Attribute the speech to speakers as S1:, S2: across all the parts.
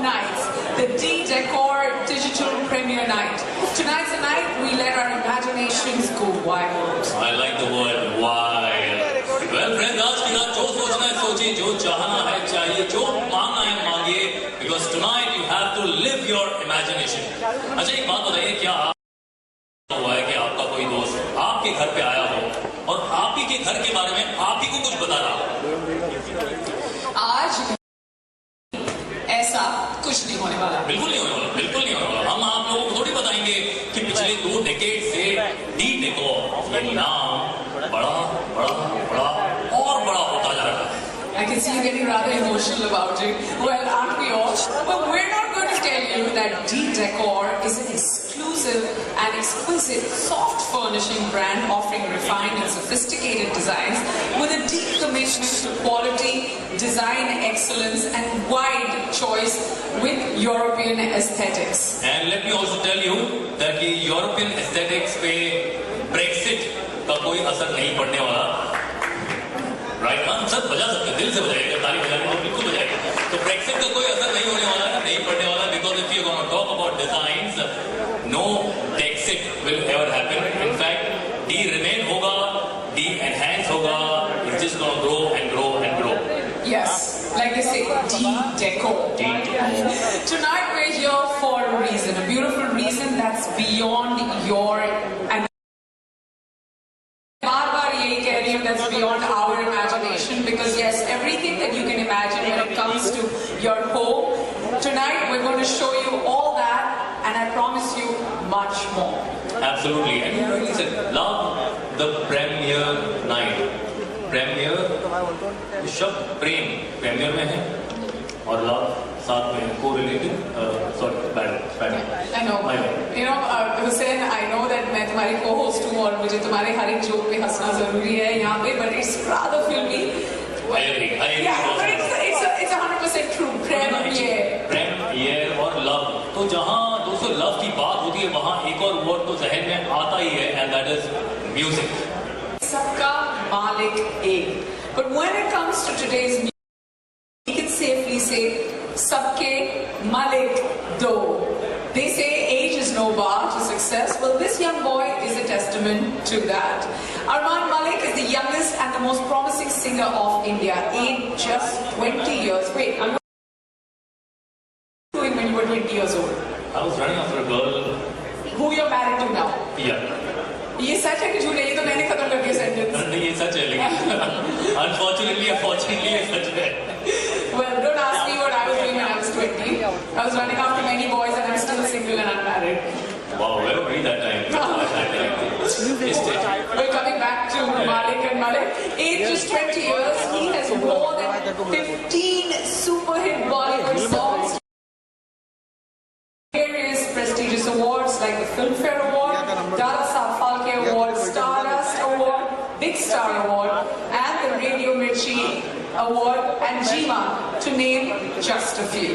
S1: nights, the D-Decor Digital Premiere Night. Tonight's the night we let our imaginations go wild.
S2: I like the word wild. Well, friends, आज की रात जो सोचना है सोचिए, जो चाहना है चाहिए, जो मांगना है मांगिए, because tonight you have to live your imagination. अच्छा, एक बात बताइए, क्या हुआ है कि आपका कोई दोस्त आपके घर पे आया हो और आप ही के घर के बारे में आप ही को कुछ बता रहा हो?
S1: आज ऐसा कुछ नहीं होने वाला।
S2: बिल्कुल नहीं होने वाला, बिल्कुल नहीं होने वाला। हम आप लोगों को थोड़ी बताएंगे कि पिछले 2 डेकेड से D-Decor ये नाम बड़ा बड़ा बड़ा और बड़ा होता जा रहा है।
S1: I can see you getting rather emotional about it. Well, aren't we all? But we're not going to tell you that D-Decor is an exclusive and exquisite soft furnishing brand offering refined and sophisticated designs with a deep commitment to quality, design excellence and wide choice with European aesthetics.
S2: And let me also tell you that the European aesthetics पे Brexit का कोई असर नहीं पड़ने वाला। Right, हम सब बजा सकते हैं, दिल से बजाएंगे, ताली बजाएंगे तो बिल्कुल बजाएंगे। तो ब्रेक्सिट का कोई असर नहीं होने वाला है, नहीं पड़ने वाला, because if you gonna talk about designs, no Brexit will ever happen. In fact, D remain होगा, D enhance होगा, it's just gonna grow and grow and grow.
S1: Yes, like they say, D-Decor.
S2: D-Decor.
S1: Tonight we're here for a reason, a beautiful reason that's beyond your and that's beyond our imagination, because yes, everything that you can imagine when it comes to your home, tonight we're going to show you all that, and I promise you much more.
S2: Absolutely, and you really said, love the premiere night. Premiere, शब्द प्रेम premiere में है और love साथ में co-related. Sorry, bad.
S1: I know. You know, Hussain, I know that मैं तुम्हारी co-host हूँ और मुझे तुम्हारे हर एक joke पे हंसना जरूरी है यहाँ पे, but it's rather filmy.
S2: I agree.
S1: Yeah, but it's 100% true.
S2: Premiere और love. तो जहाँ दोस्तों love की बात होती है, वहाँ एक और word तो जहन में आता ही है, and that is music.
S1: सबका मालिक एक. But when it comes to today's music, we can safely say सबके मालिक दो. They say age is no bar to success. Well, this young boy is a testament to that. Armaan Malik is the youngest and the most promising singer of India, aged just 20 years. Wait, I'm doing when you were 20 years old.
S2: I was running after a girl.
S1: Who you're married to now?
S2: Yeah.
S1: ये सच है कि झूठ है? ये तो मैंने खत्म कर दिया सेंटेंस.
S2: नहीं, ये सच है, लेकिन unfortunately ये सच है.
S1: Well, don't ask me what I was doing when I was 20. I was running after many boys and I'm still single and unmarried.
S2: Wow, where were we that time?
S1: Well, coming back to Malik and Malik, age just 20 years, he has more than 15 super hit Bollywood songs. Various prestigious awards like the Filmfare Award, Dada Saab Phalke Award, Stardust Award, Big Star Award, and the Radio Mirchi Award and Jima, to name just a few.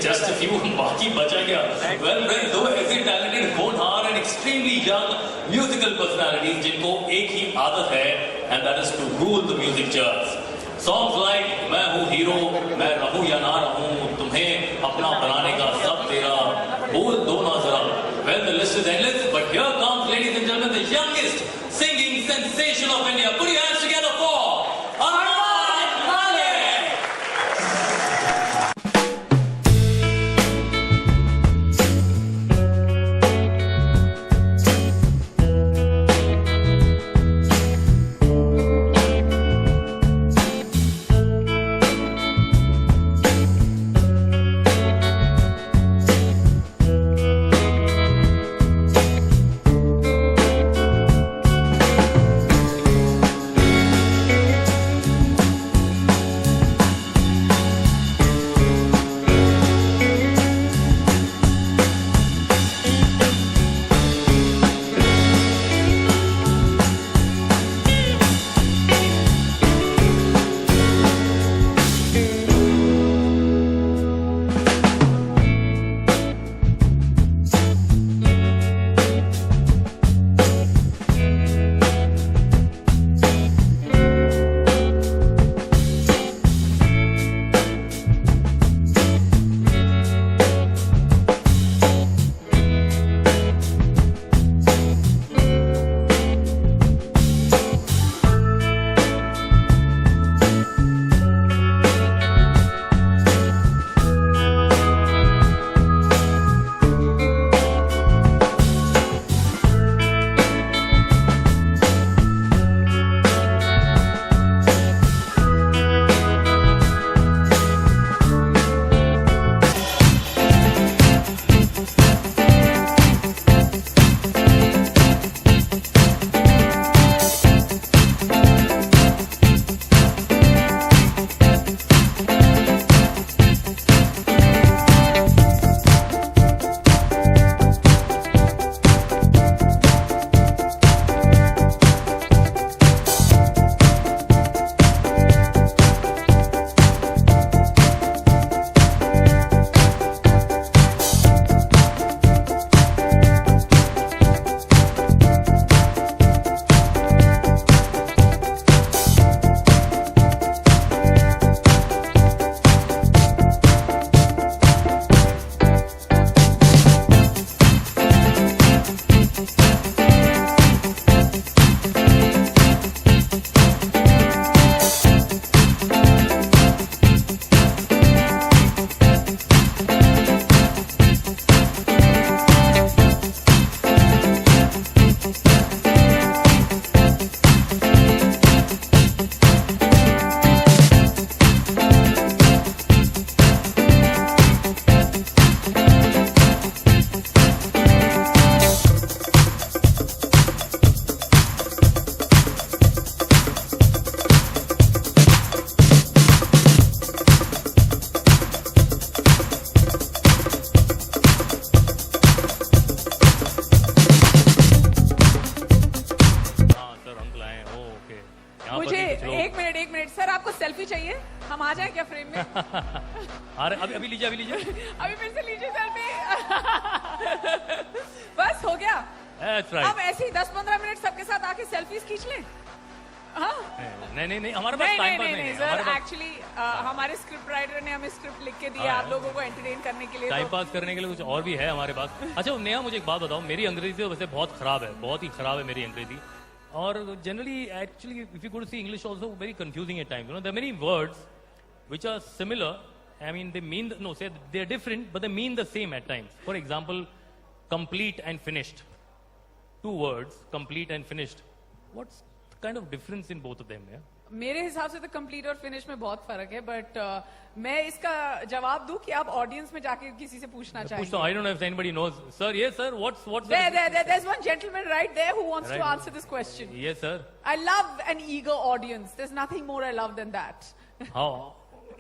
S2: Just a few, बाकी बचा क्या? Well, friends, दो ऐसे talented, होनहार and extremely young musical personalities जिनको एक ही आदत है, and that is to rule the music charts. Songs like मैं हूँ हीरो, मैं रहूँ या ना रहूँ, तुम्हें अपना बनाने का सब तेरा, बोल दो ना जरा. Well, the list is endless, but here comes, ladies and gentlemen, the youngest singing sensation of India. Put your hands together for Armaan Malik.
S1: जाए क्या फ्रेम में?
S2: अरे अभी लीजिए
S1: अभी फिर से लीजिए सेल्फी। बस हो गया।
S2: That's right.
S1: अब ऐसे ही 10-15 मिनट सबके साथ आके सेल्फीज खींच लें। हाँ?
S2: नहीं हमारे पास टाइम पास नहीं है।
S1: सर एक्चुअली हमारे स्क्रिप्ट राइटर ने हमें स्क्रिप्ट लिख के दिया आप लोगों को एंटरटेन करने के लिए।
S2: टाइम पास करने के लिए कुछ और भी है हमारे पास। अच्छा नेहा, मुझे एक बात बताओ, मेरी अंग्रेजी वैसे बहुत खराब है, बहुत ही खराब है मेरी अंग्रेजी। और generally actually if you go to see English also very confusing at times, you know there are many words which are similar, I mean they mean no say they are different but they mean the same at times. For example complete and finished, two words, complete and finished. What's the kind of difference in both of them? Yeah?
S1: मेरे हिसाब से तो complete और finish में बहुत फर्क है, but मैं इसका जवाब दूं कि आप ऑडियंस में जाके किसी से पूछना चाहेंगे?
S2: I don't know if anybody knows. Sir, yes sir, what's
S1: there's one gentleman right there who wants to answer this question.
S2: Yes sir.
S1: I love an eager audience. There's nothing more I love than that.
S2: How?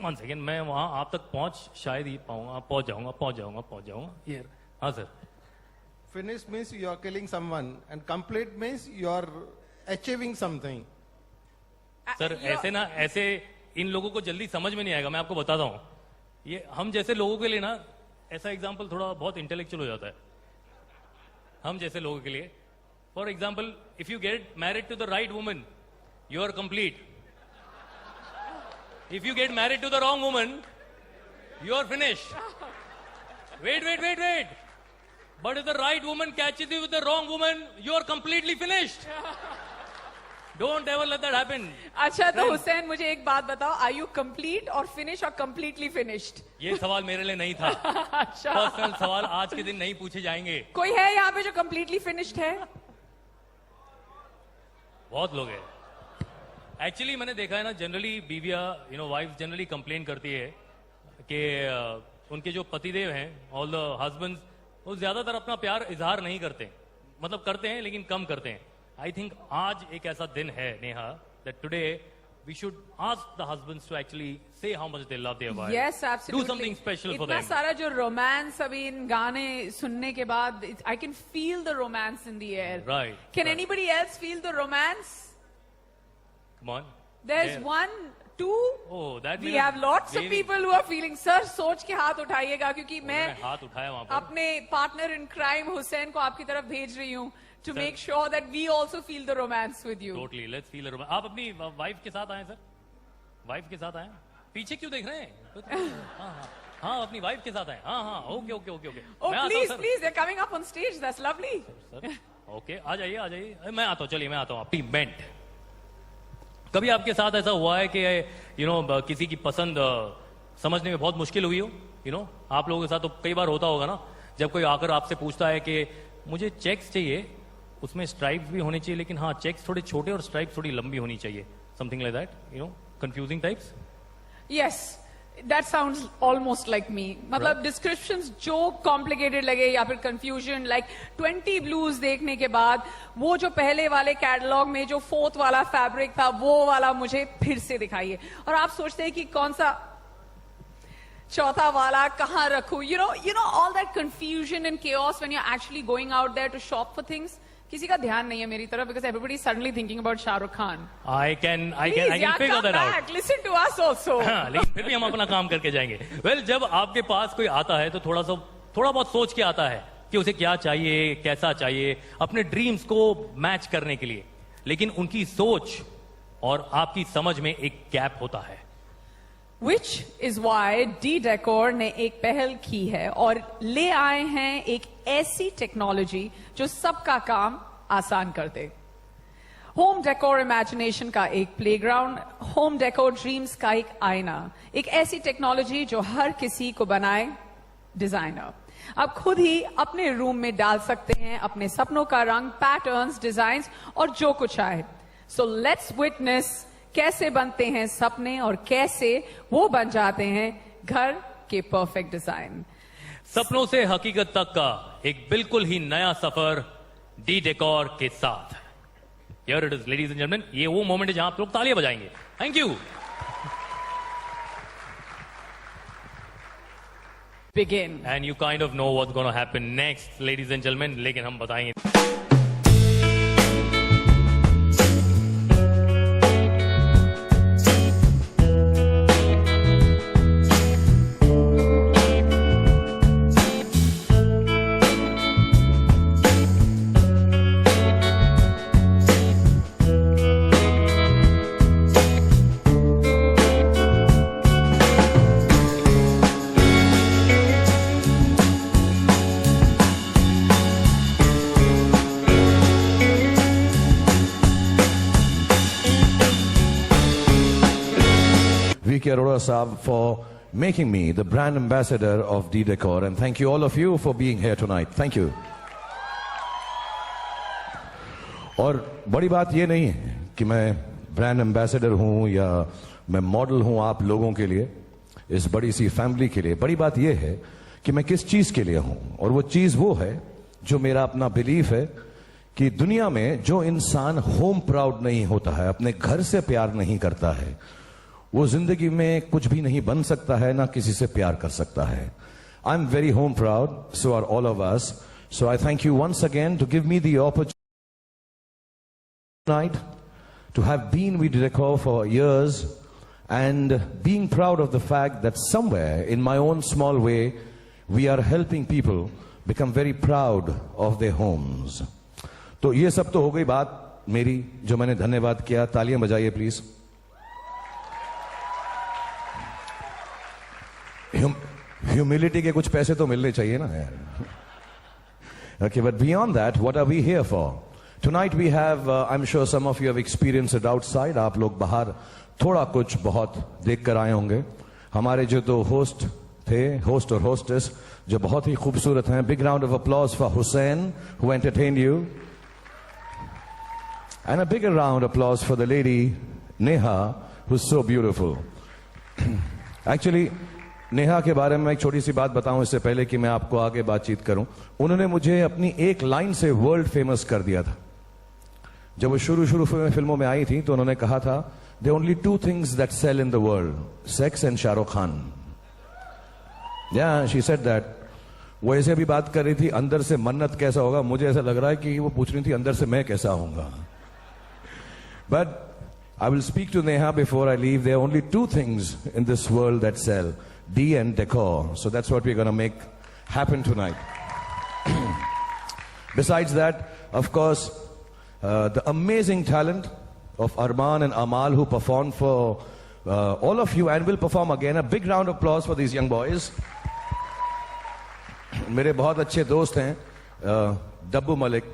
S2: One second, मैं वहाँ आप तक पहुँच शायद ही पाऊँगा, पहुँच जाऊँगा। Here, हाँ sir.
S3: Finish means you are killing someone, and complete means you are achieving something.
S2: Sir ऐसे इन लोगों को जल्दी समझ में नहीं आएगा, मैं आपको बताता हूँ। ये हम जैसे लोगों के लिए ना ऐसा एग्जाम्पल थोड़ा बहुत इंटेलेक्चुअल हो जाता है। हम जैसे लोगों के लिए, for example if you get married to the right woman you are complete, if you get married to the wrong woman you are finished. Wait but if the right woman catches you with the wrong woman you are completely finished. Don't ever let that happen.
S1: अच्छा तो हुसैन मुझे एक बात बताओ, are you complete or finish or completely finished?
S2: ये सवाल मेरे लिए नहीं था।
S1: अच्छा।
S2: पर्सनल सवाल आज के दिन नहीं पूछे जाएंगे।
S1: कोई है यहाँ पे जो completely finished है?
S2: बहुत लोग हैं। एक्चुअली मैंने देखा है ना, जनरली बीवियां वाइफ जनरली कंप्लेन करती है कि उनके जो पतिदेव हैं, ऑल द हस्बैंड्स, वो ज्यादातर अपना प्यार इजहार नहीं करते, मतलब करते हैं लेकिन कम करते हैं। आई थिंक आज एक ऐसा दिन है Neha that today we should ask the husbands to actually say how much they love their wife.
S1: Yes absolutely,
S2: do something special for them.
S1: इतना सारा जो रोमांस अभी इन गाने सुनने के बाद, I can feel the romance in the air.
S2: Right.
S1: Can anybody else feel the romance?
S2: Come on.
S1: There is one, two,
S2: that
S1: we have lots of people who are feeling. Sir, सोच के हाथ उठाइएगा क्योंकि मैं
S2: हाथ उठाया वहां पर
S1: अपने पार्टनर इन क्राइम हुसैन को आपकी तरफ भेज रही हूँ to make sure that we also feel the romance with you.
S2: Totally, let's feel the romance. आप अपनी वाइफ के साथ आए सर, वाइफ के साथ आए। पीछे क्यों देख रहे हैं? हाँ अपनी वाइफ के साथ आए। हाँ okay.
S1: Oh please, they're coming up on stage. That's lovely.
S2: Sir okay, आ जाइए। मैं आता हूँ, चलिए मैं आता हूँ। अपनी बेंट। कभी आपके साथ ऐसा हुआ है कि किसी की पसंद समझने में बहुत मुश्किल हुई हो? आप लोगों के साथ तो कई बार होता होगा ना, जब कोई आकर आपसे पूछता है कि मुझे चेक्स चाहिए, उसमें स्ट्राइप्स भी होनी चाहिए, लेकिन हाँ चेक्स थोड़े छोटे और स्ट्राइप्स थोड़ी लंबी होनी चाहिए, something like that, confusing types.
S1: Yes, that sounds almost like me. मतलब descriptions जो complicated लगे या फिर confusion, like 20 blues देखने के बाद वो जो पहले वाले कैटलॉग में जो 4th वाला फैब्रिक था वो वाला मुझे फिर से दिखाइए, और आप सोचते हैं कि कौन सा चौथा वाला कहाँ रखूं? You know all that confusion and chaos when you're actually going out there to shop for things. किसी का ध्यान नहीं है मेरी तरफ because everybody is suddenly thinking about Shahrukh Khan.
S2: I can figure that out.
S1: Listen to us also.
S2: हाँ, लेकिन फिर भी हम अपना काम करके जाएंगे। Well, जब आपके पास कोई आता है तो थोड़ा बहुत सोच के आता है कि उसे क्या चाहिए, कैसा चाहिए, अपने ड्रीम्स को मैच करने के लिए, लेकिन उनकी सोच और आपकी समझ में एक गैप होता है।
S1: Which is why D-Decor ने एक पहल की है और ले आए हैं एक ऐसी टेक्नोलॉजी जो सबका काम आसान कर दे। होम डेकोर इमेजिनेशन का एक प्लेग्राउंड, होम डेकोर ड्रीम्स का एक आईना, एक ऐसी टेक्नोलॉजी जो हर किसी को बनाए डिजाइनर। आप खुद ही अपने रूम में डाल सकते हैं अपने सपनों का रंग, पैटर्न्स, डिजाइन्स और जो कुछ आए। सो लेट्स विटनेस कैसे बनते हैं सपने और कैसे वो बन जाते हैं घर के परफेक्ट डिजाइन।
S2: सपनों से हकीकत तक का एक बिल्कुल ही नया सफर D-Decor के साथ। Here it is, ladies and gentlemen, ये वो मोमेंट है जहां आप लोग तालियां बजाएंगे। Thank you.
S1: Begin.
S2: And you kind of know what's going to happen next, ladies and gentlemen, लेकिन हम बताएंगे।
S4: K. Arora Saab for making me the brand ambassador of D-Decor. And thank you all of you for being here tonight. Thank you. और बड़ी बात ये नहीं है कि मैं ब्रांड एम्बेसडर हूं या मैं मॉडल हूं आप लोगों के लिए, इस बड़ी सी फैमिली के लिए। बड़ी बात ये है कि मैं किस चीज के लिए हूं, और वो चीज वो है जो मेरा अपना बिलीफ है कि दुनिया में जो इंसान होम प्राउड नहीं होता है, अपने घर से प्यार नहीं करता है, वो जिंदगी में कुछ भी नहीं बन सकता है, ना किसी से प्यार कर सकता है। I am very home proud, so are all of us. So I thank you once again to give me the opportunity tonight to have been with Decor for years and being proud of the fact that somewhere in my own small way we are helping people become very proud of their homes. तो ये सब तो हो गई बात मेरी जो मैंने धन्यवाद किया। तालियां बजाइए प्लीज। ह्यूमिलिटी के कुछ पैसे तो मिलने चाहिए ना यार। Okay, but beyond that, what are we here for? Tonight we have, I'm sure some of you have experienced it outside. आप लोग बाहर थोड़ा कुछ बहुत देख कर आए होंगे। हमारे जो तो होस्ट थे, होस्ट और होस्टेस, जो बहुत ही खूबसूरत हैं। Big round of applause for Hussein who entertained you. And a bigger round of applause for the lady Neha who's so beautiful. Actually, Neha के बारे में एक छोटी सी बात बताऊं इससे पहले कि मैं आपको आगे बातचीत करूं। उन्होंने मुझे अपनी एक लाइन से वर्ल्ड फेमस कर दिया था। जब वो शुरू में फिल्मों में आई थी तो उन्होंने कहा था, there are only two things that sell in the world, sex and Shahrukh Khan. Yeah, she said that. वो ऐसे भी बात कर रही थी, अंदर से मन्नत कैसा होगा, मुझे ऐसा लग रहा है कि वो पूछ रही थी अंदर से मैं कैसा होऊंगा। But I will speak to Neha before I leave. There are only two things in this world that sell, D and Decor. So that's what we're going to make happen tonight. Besides that, of course, the amazing talent of Arman and Amal who performed for all of you and will perform again. A big round of applause for these young boys. मेरे बहुत अच्छे दोस्त हैं डब्बू मलिक,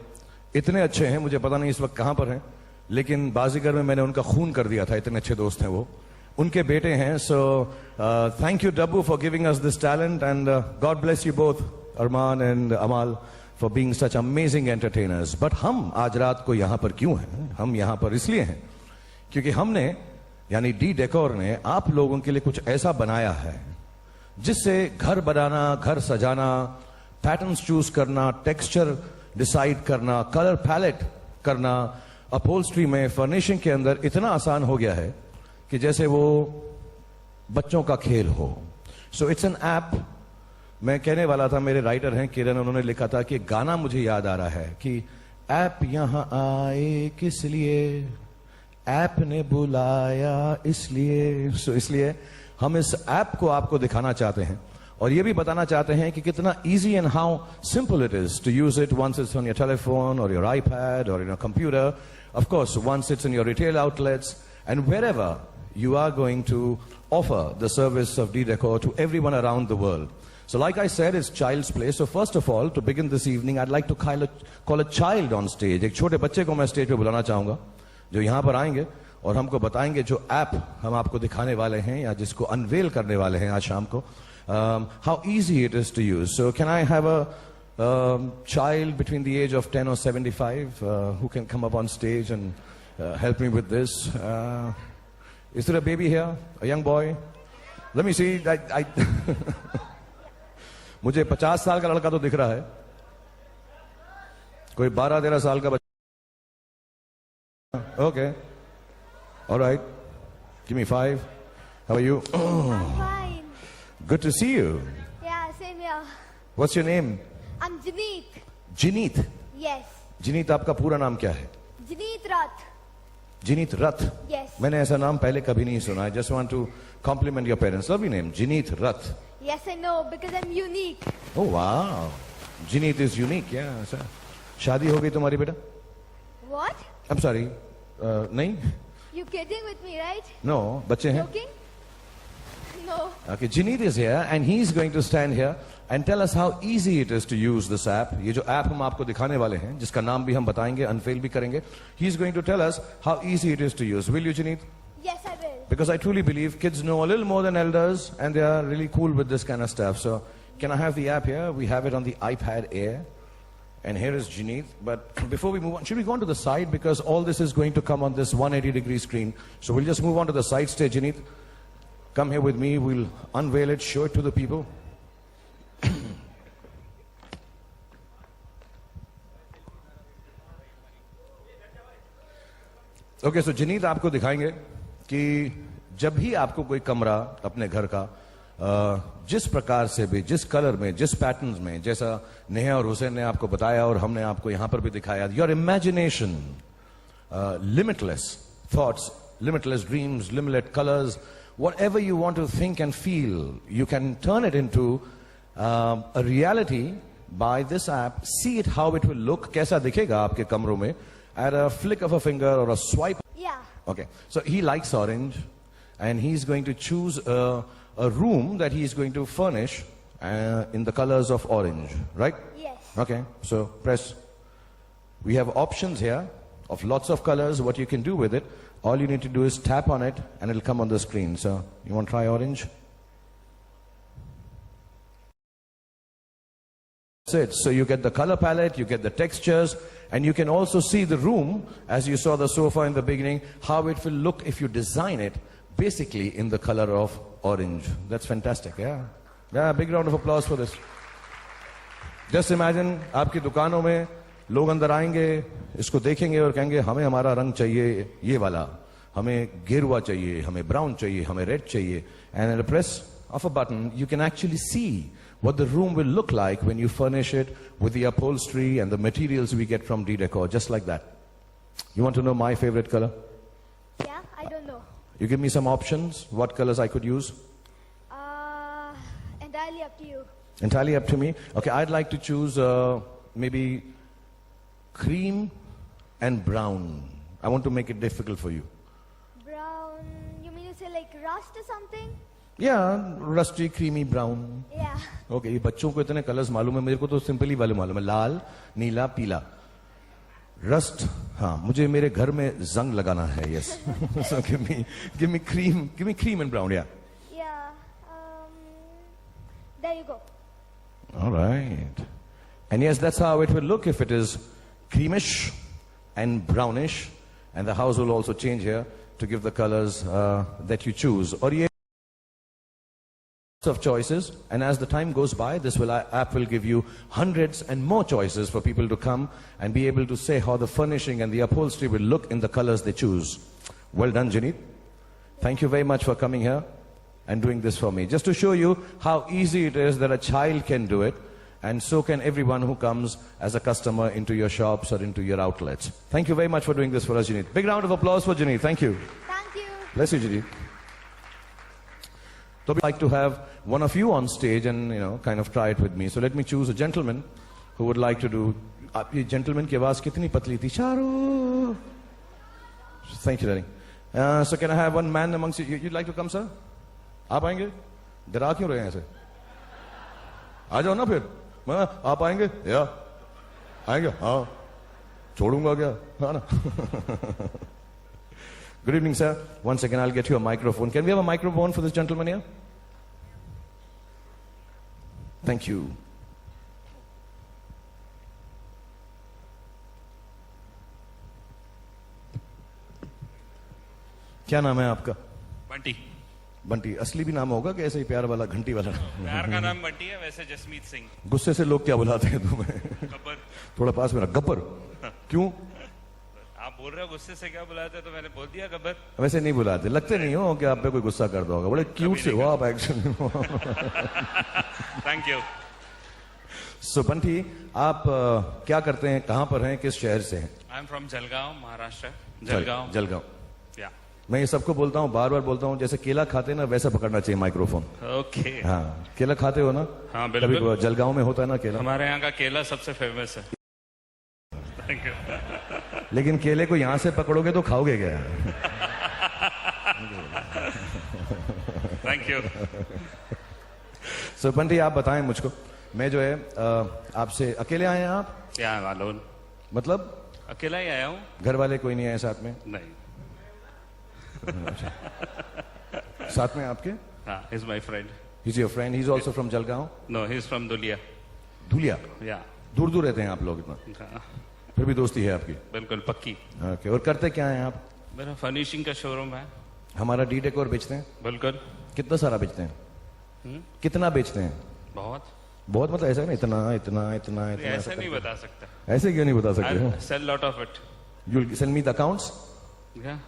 S4: इतने अच्छे हैं मुझे पता नहीं इस वक्त कहां पर हैं, लेकिन बाजीगर में मैंने उनका खून कर दिया था, इतने अच्छे दोस्त हैं वो। उनके बेटे हैं। So thank you Dabboo for giving us this talent and God bless you both Armaan and Amaal for being such amazing entertainers. But हम आज रात को यहां पर क्यों हैं? हम यहां पर इसलिए हैं क्योंकि हमने यानी डी डेकोर ने आप लोगों के लिए कुछ ऐसा बनाया है जिससे घर बनाना, घर सजाना, पैटर्न्स चूज करना, टेक्सचर डिसाइड करना, कलर पैलेट करना, अपहोल्स्ट्री में, फर्निशिंग के अंदर इतना आसान हो गया है कि जैसे वो बच्चों का खेल हो। So it's an app. मैं कहने वाला था, मेरे राइटर हैं किरण, उन्होंने लिखा था कि गाना मुझे याद आ रहा है कि ऐप यहां आए किस लिए, ऐप ने बुलाया इसलिए। सो इसलिए हम इस ऐप को आपको दिखाना चाहते हैं और ये भी बताना चाहते हैं कि कितना easy and how simple it is to use it once it's on your telephone or your iPad or in your computer, of course once it's in your retail outlets and wherever you are going to offer the service of D-Decor to everyone around the world. So like I said, it's child's play. So first of all, to begin this evening, I'd like to call a child on stage. एक छोटे बच्चे को मैं stage पे बुलाना चाहूंगा जो यहाँ पर आएंगे और हमको बताएंगे जो ऐप हम आपको दिखाने वाले हैं या जिसको अनवेल करने वाले हैं आज शाम को, how easy it is to use. So can I have a child between the age of 10 or 75 who can come up on stage and help me with this? Is there a baby here? A young boy? Let me see. मुझे 50 साल का लड़का तो दिख रहा है, कोई 12-13 साल का बच्चा। Okay. All right. Give me 5. How are you?
S5: I'm fine.
S4: Good to see you.
S5: Yeah, same here.
S4: What's your name?
S5: I'm Janeet.
S4: Jineet.
S5: Yes.
S4: जिनीत आपका पूरा नाम क्या है?
S5: Janeet Rath.
S4: जिनीत रथ।
S5: Yes.
S4: मैंने ऐसा नाम पहले कभी नहीं सुना। I just want to compliment your parents. Lovely name, जिनीत Rath.
S5: Yes, I know, because I'm unique.
S4: Oh wow, जिनीत is unique. Yeah, sir. शादी हो गई तुम्हारी बेटा?
S5: What?
S4: I'm sorry. नहीं?
S5: You kidding with me, right?
S4: No, बच्चे हैं?
S5: Joking? No.
S4: Okay, Jineet is here and he's going to stand here and tell us how easy it is to use this app. ये जो app हम आपको दिखाने वाले हैं, जिसका नाम भी हम बताएंगे, unveil भी करेंगे. He's going to tell us how easy it is to use. Will you, Jineet?
S5: Yes, I will.
S4: Because I truly believe kids know a little more than elders and they are really cool with this kind of stuff. So can I have the app here? We have it on the iPad Air. And here is Janeet. But before we move on, should we go on to the side? Because all this is going to come on this 180-degree screen. So we'll just move on to the side stage, Janeet. Come here with me. We'll unveil it, show it to the people. Okay so Janeet आपको दिखाएंगे कि जब भी आपको कोई कमरा अपने घर का जिस प्रकार से भी, जिस कलर में, जिस पैटर्न्स में, जैसा नेहा और हुसैन ने आपको बताया और हमने आपको यहां पर भी दिखाया, your imagination, limitless thoughts, limitless dreams, limitless colours, whatever you want to think and feel, you can turn it into a reality by this app. See it how it will look. कैसा दिखेगा आपके कमरों में at a flick of a finger or a swipe.
S5: Yeah.
S4: Okay, so he likes orange and he's going to choose a room that he's going to furnish in the colors of orange, right?
S5: Yes.
S4: Okay, so press. We have options here of lots of colors, what you can do with it. All you need to do is tap on it and it'll come on the screen. So you want to try orange? That's it. So you get the color palette, you get the textures, and you can also see the room, as you saw the sofa in the beginning, how it will look if you design it basically in the color of orange. That's fantastic, yeah? Yeah, big round of applause for this. Just imagine, आपकी दुकानों में लोग अंदर आएंगे, इसको देखेंगे और कहेंगे हमें हमारा रंग चाहिए ये वाला, हमें गेरुआ चाहिए, हमें ब्राउन चाहिए, हमें रेड चाहिए. And at a press of a button, you can actually see what the room will look like when you furnish it with the upholstery and the materials we get from D-Decor, just like that. You want to know my favorite color?
S5: Yeah, I don't know.
S4: You give me some options, what colors I could use?
S5: Entirely up to you.
S4: Entirely up to me. Okay, I'd like to choose maybe cream and brown. I want to make it difficult for you.
S5: Brown, you mean to say like rust or something?
S4: Yeah, rusty, creamy, brown.
S5: Yeah.
S4: Okay, ये बच्चों को इतने colours मालूम है, मेरे को तो simply वाले मालूम है, लाल, नीला, पीला. रस्ट, हाँ, मुझे मेरे घर में जंग लगाना है, yes. So give me cream and brown, yeah.
S5: Yeah. There you go.
S4: All right. And yes, that's how it will look if it is creamish and brownish, and the house will also change here to give the colors that you choose. Or ये of choices, and as the time goes by, this app will give you hundreds and more choices for people to come and be able to say how the furnishing and the upholstery will look in the colors they choose. Well done, Janeet. Thank you very much for coming here and doing this for me. Just to show you how easy it is that a child can do it, and so can everyone who comes as a customer into your shops or into your outlets. Thank you very much for doing this for us, Janeet. Big round of applause for Janeet. Thank you.
S5: Thank you.
S4: Bless you, Janeet. So I'd like to have one of you on stage and, kind of try it with me. So let me choose a gentleman who would like to do. ये gentleman की आवाज कितनी पतली थी? Charu. Thank you, darling. So can I have one man amongst you? You'd like to come, sir? आप आएंगे? डरा क्यों रहे हैं ऐसे? आ जाओ ना फिर. आप आएंगे? या आएंगे? हाँ. छोड़ूंगा क्या? हाँ ना. Good evening, sir. Once again, I'll get you a microphone. Can we have a microphone for this gentleman here? Thank you. क्या नाम है आपका?
S6: बंटी.
S4: बंटी. असली भी नाम होगा कि ऐसे ही प्यार वाला, घंटी वाला?
S6: प्यार का नाम बंटी है, वैसे जसमीत सिंह.
S4: गुस्से से लोग क्या बुलाते हैं तुम्हें?
S6: गब्बर.
S4: थोड़ा पास में रख. गब्बर. क्यों?
S6: आप बोल रहे हो गुस्से से क्या बुलाते हैं, तो मैंने बोल दिया गब्बर.
S4: वैसे नहीं बुलाते, लगते नहीं हो कि आप पे कोई गुस्सा कर दो होगा. बड़े क्यूट से हो आप actually.
S6: Thank you.
S4: So Bunty, आप क्या करते हैं, कहाँ पर हैं, किस शहर से हैं?
S6: आई एम फ्रॉम जलगांव, महाराष्ट्र.
S4: जलगांव.
S6: या.
S4: मैं ये सबको बोलता हूँ, बार बार बोलता हूँ, जैसे केला खाते हैं ना वैसा पकड़ना चाहिए माइक्रोफोन.
S6: ओके.
S4: हाँ, केला खाते हो ना?
S6: हाँ बिल्कुल.
S4: कभी जलगांव में होता है ना केला.
S6: हमारे यहाँ का केला सबसे फेमस है. Thank you.
S4: लेकिन केले को यहाँ से पकड़ोगे तो खाओगे क्या?
S6: Thank you.
S4: सो बंटी, आप बताएं मुझको, मैं जो है आपसे, अकेले आए हैं आप?
S6: या मालूम.
S4: मतलब
S6: अकेला ही आया हूँ.
S4: घर वाले कोई नहीं आए साथ में?
S6: नहीं.
S4: साथ में आपके?
S6: हाँ, he's my friend.
S4: He's your friend. He's also from Jalgaon.
S6: No, he's from Dulia.
S4: Dhulia?
S6: Yeah.
S4: दूर दूर रहते हैं आप लोग इतना,
S6: हाँ,
S4: फिर भी दोस्ती है आपकी?
S6: बिल्कुल पक्की.
S4: ओके, और करते क्या हैं आप?
S6: मेरा फर्निशिंग का शोरूम है.
S4: हमारा डी डेकोर बेचते हैं?
S6: बिल्कुल.
S4: कितना सारा बेचते हैं? कितना बेचते हैं?
S6: बहुत.
S4: बहुत मतलब ऐसा है ना, इतना इतना इतना इतना
S6: ऐसे नहीं बता सकता.
S4: ऐसे क्यों नहीं बता सकते हो?
S6: I sell lot of it.
S4: You'll send me the accounts?
S6: Yeah.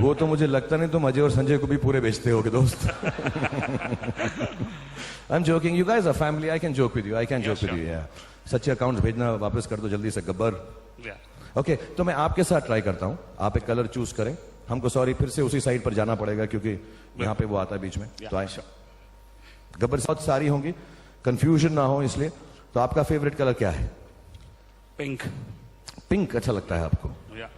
S4: वो तो मुझे लगता नहीं तुम अजय और संजय को भी पूरे बेचते होगे दोस्त. I'm joking. You guys are family. I can joke with you. I can joke with you. Yeah. सच्चे अकाउंट्स भेजना वापस कर दो जल्दी से गब्बर.
S6: Yeah.
S4: ओके, तो मैं आपके साथ ट्राई करता हूँ. आप एक कलर चूज करें. हमको सॉरी फिर से उसी साइड पर जाना पड़ेगा क्योंकि यहाँ पे वो आता है बीच में. तो आए गब्बर बहुत सारी होंगी, कंफ्यूजन ना हो इसलिए. तो आपका फेवरेट कलर क्या है?
S6: Pink.
S4: पिंक अच्छा लगता है आपको?
S6: Yeah.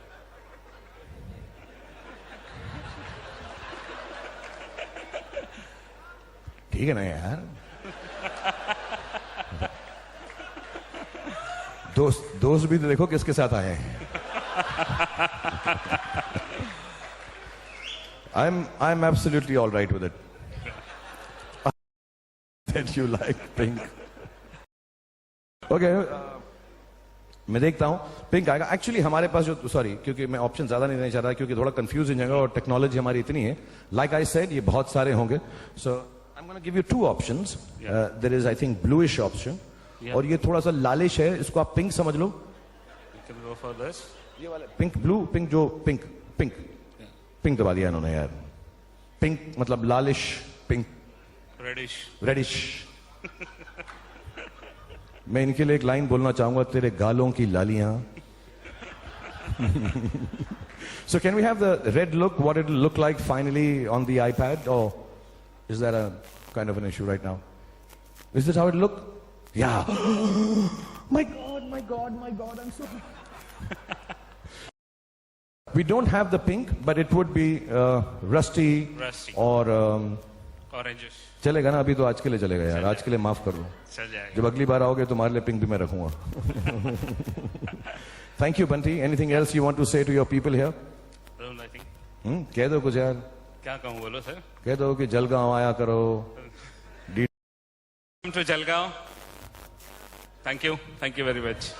S4: ठीक है ना यार. दोस्त भी तो देखो किसके साथ आए हैं. I'm absolutely all right with it. That you like pink. Okay. मैं देखता हूं पिंक आएगा. एक्चुअली हमारे पास जो सॉरी क्योंकि मैं ऑप्शन ज्यादा नहीं देना चाह रहा क्योंकि थोड़ा कंफ्यूज हो जाएगा और टेक्नोलॉजी हमारी इतनी है. लाइक आई सेड ये बहुत सारे होंगे. So I am gonna give you 2 options. There is I think bluish option और ये थोड़ा सा लालिश है. इसको आप पिंक समझ लो.
S6: You can go for this.
S4: ये वाला पिंक ब्लू पिंक जो पिंक पिंक पिंक दबा दिया इन्होंने यार. पिंक मतलब लालिश पिंक
S6: Reddish.
S4: रेडिश. मैं इनके लिए एक लाइन बोलना चाहूंगा. तेरे गालों की लालियां. So can we have the red look? What it will look like finally on the iPad? Or is that a kind of an issue right now? Is this how it look? Yeah. My God, my God, my God, I'm so... We don't have the pink, but it would be rusty.
S6: Rusty.
S4: Or
S6: Oranges.
S4: चलेगा ना. अभी तो आज के लिए चलेगा यार. आज के लिए माफ कर दो.
S6: चल जाएगा.
S4: जब अगली बार आओगे तुम्हारे लिए पिंक भी मैं रखूंगा. Thank you, Bunty. Anything else you want to say to your people here?
S6: I think.
S4: कह दो कुछ यार.
S6: क्या कहूँ बोलो सर.
S4: कह दो कि जलगांव आया करो.
S6: Welcome to Jalgaon. Thank you. Thank you very much.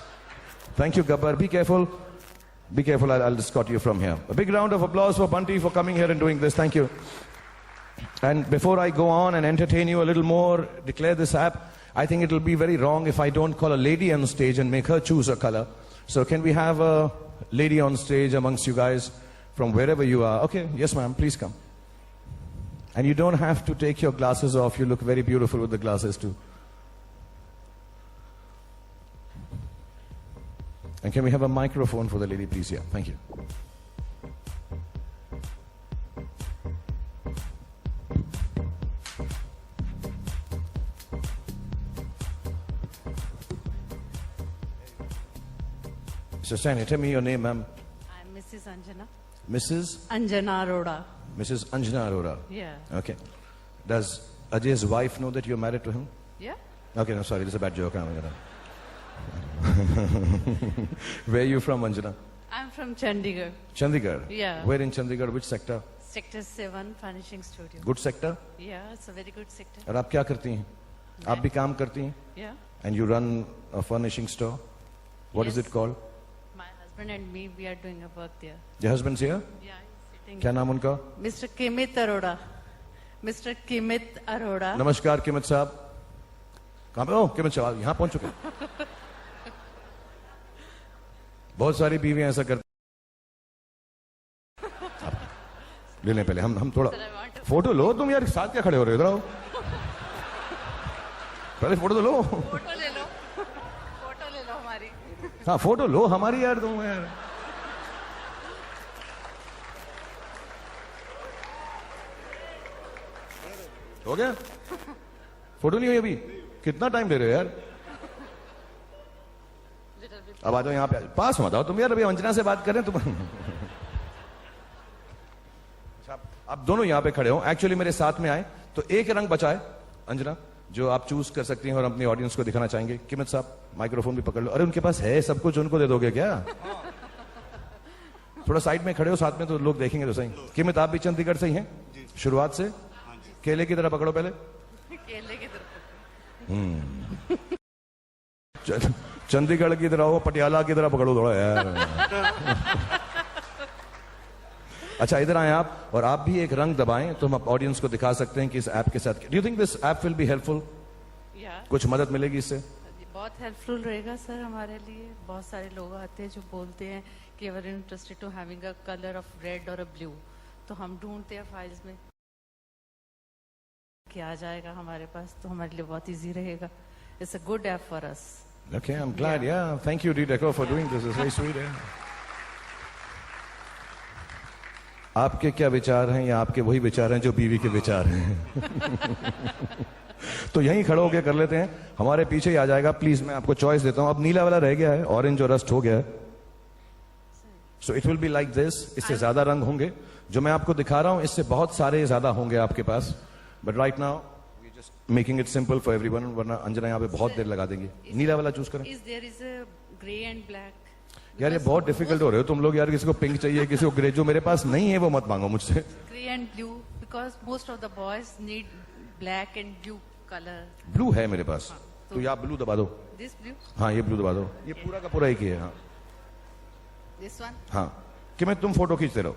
S4: Thank you, Gabbar. Be careful. Be careful. I'll escort you from here. A big round of applause for Bunty for coming here and doing this. Thank you. And before I go on and entertain you a little more, declare this app, I think it'll be very wrong if I don't call a lady on stage and make her choose a color. So can we have a lady on stage amongst you guys from wherever you are? Okay, yes ma'am, please come. And you don't have to take your glasses off. You look very beautiful with the glasses too. And can we have a microphone for the lady, please? Yeah, thank you. Mr. Stanley, tell me your name, ma'am.
S7: I'm Mrs. Anjana.
S4: Mrs.
S7: Anjana Arora.
S4: Mrs. Anjana Arora.
S7: Yeah.
S4: Okay. Does Ajay's wife know that you're married to him?
S7: Yeah?
S4: Okay, no, sorry, this is a bad joke. Where are you from, Anjana?
S7: I'm from Chandigarh.
S4: Chandigarh?
S7: Yeah.
S4: Where in Chandigarh? Which sector?
S7: Sector 7 Furnishing Studio.
S4: Good sector?
S7: Yeah, it's a very good sector.
S4: और आप क्या करती हैं? आप भी काम करती हैं?
S7: Yeah.
S4: And you run a furnishing store? What is
S7: Yes.
S4: it called?
S7: My husband and me, we are doing a work there.
S4: Your husband's here?
S7: Yeah, he's sitting.
S4: क्या नाम उनका?
S7: Mr. Kimit Arora. Mr. Kimit Arora.
S4: नमस्कार किमत साहब. कहाँ पे हो? किमत साहब यहाँ पहुंच चुके. बहुत सारी बीवियां ऐसा करती. ले लें पहले हम थोड़ा
S7: Sir, I want to...
S4: photo लो. तुम यार साथ क्या खड़े हो रहे हो? इधर आओ. पहले फोटो तो लो.
S7: फोटो ले लो. फोटो ले लो हमारी.
S4: हाँ फोटो लो हमारी यार. तुम यार हो गया. फोटो नहीं हुई अभी. कितना टाइम ले रहे हो यार. अब आ जाओ यहाँ पे. पास मत आओ तुम यार. अभी अंजना से बात करें तुम. आप दोनों यहाँ पे खड़े हो. एक्चुअली मेरे साथ में आए तो एक रंग बचा है अंजना जो आप चूज कर सकती हैं और अपनी ऑडियंस को दिखाना चाहेंगे. किमत साहब माइक्रोफोन भी पकड़ लो. अरे उनके पास है सब कुछ. उनको दे दोगे क्या? थोड़ा साइड में खड़े हो साथ में तो लोग देखेंगे तो सही। किमित आप भी चंडीगढ़ से ही हैं शुरुआत से? केले की तरह पकड़ो पहले।
S7: केले की तरफ।
S4: चंडीगढ़ की तरह हो, पटियाला की तरह पकड़ो थोड़ा यार। अच्छा इधर आए आप, और आप भी एक रंग दबाएं तो हम ऑडियंस को दिखा सकते हैं कि इस ऐप के साथ। Do you think this app will be helpful?
S7: या
S4: कुछ मदद मिलेगी इससे?
S7: बहुत हेल्पफुल रहेगा सर हमारे लिए। बहुत सारे लोग आते हैं जो बोलते हैं कि अगर interested to having a colour of red or a blue, तो हम ढूंढते हैं फाइल्स में क्या आ जाएगा हमारे पास, तो हमारे लिए बहुत इजी रहेगा। It's a good app for us.
S4: Okay, I'm glad. Yeah, thank you, D-Deco, for doing this. It's very sweet. Yeah. आपके क्या विचार हैं, या आपके वही विचार हैं जो बीवी के विचार हैं? तो यहीं खड़े होके कर लेते हैं, हमारे पीछे ही आ जाएगा। प्लीज मैं आपको चॉइस देता हूं। अब नीला वाला रह गया है, ऑरेंज और रस्ट हो गया है। So it will be like this. इससे ज्यादा रंग होंगे जो मैं आपको दिखा रहा हूं, इससे बहुत सारे ज्यादा होंगे आपके पास। But right now making it simple for everyone, वरना अंजना यहाँ पे बहुत देर लगा देंगे। नीला वाला चूज करें।
S7: Is there is a grey and black?
S4: यार ये बहुत डिफिकल्ट हो रहे हो तुम लोग यार। किसी को पिंक चाहिए, किसी को ग्रे। जो मेरे पास नहीं है वो मत मांगो मुझसे।
S7: Grey and blue, because most of the boys need black and blue colour.
S4: Blue है मेरे पास, तो ये आप ब्लू दबा दो।
S7: दिस ब्लू,
S4: हाँ ये ब्लू दबा दो। ये पूरा का पूरा एक ही है। हाँ
S7: दिस वन।
S4: हाँ कि मैं तुम फोटो खींचते रहो।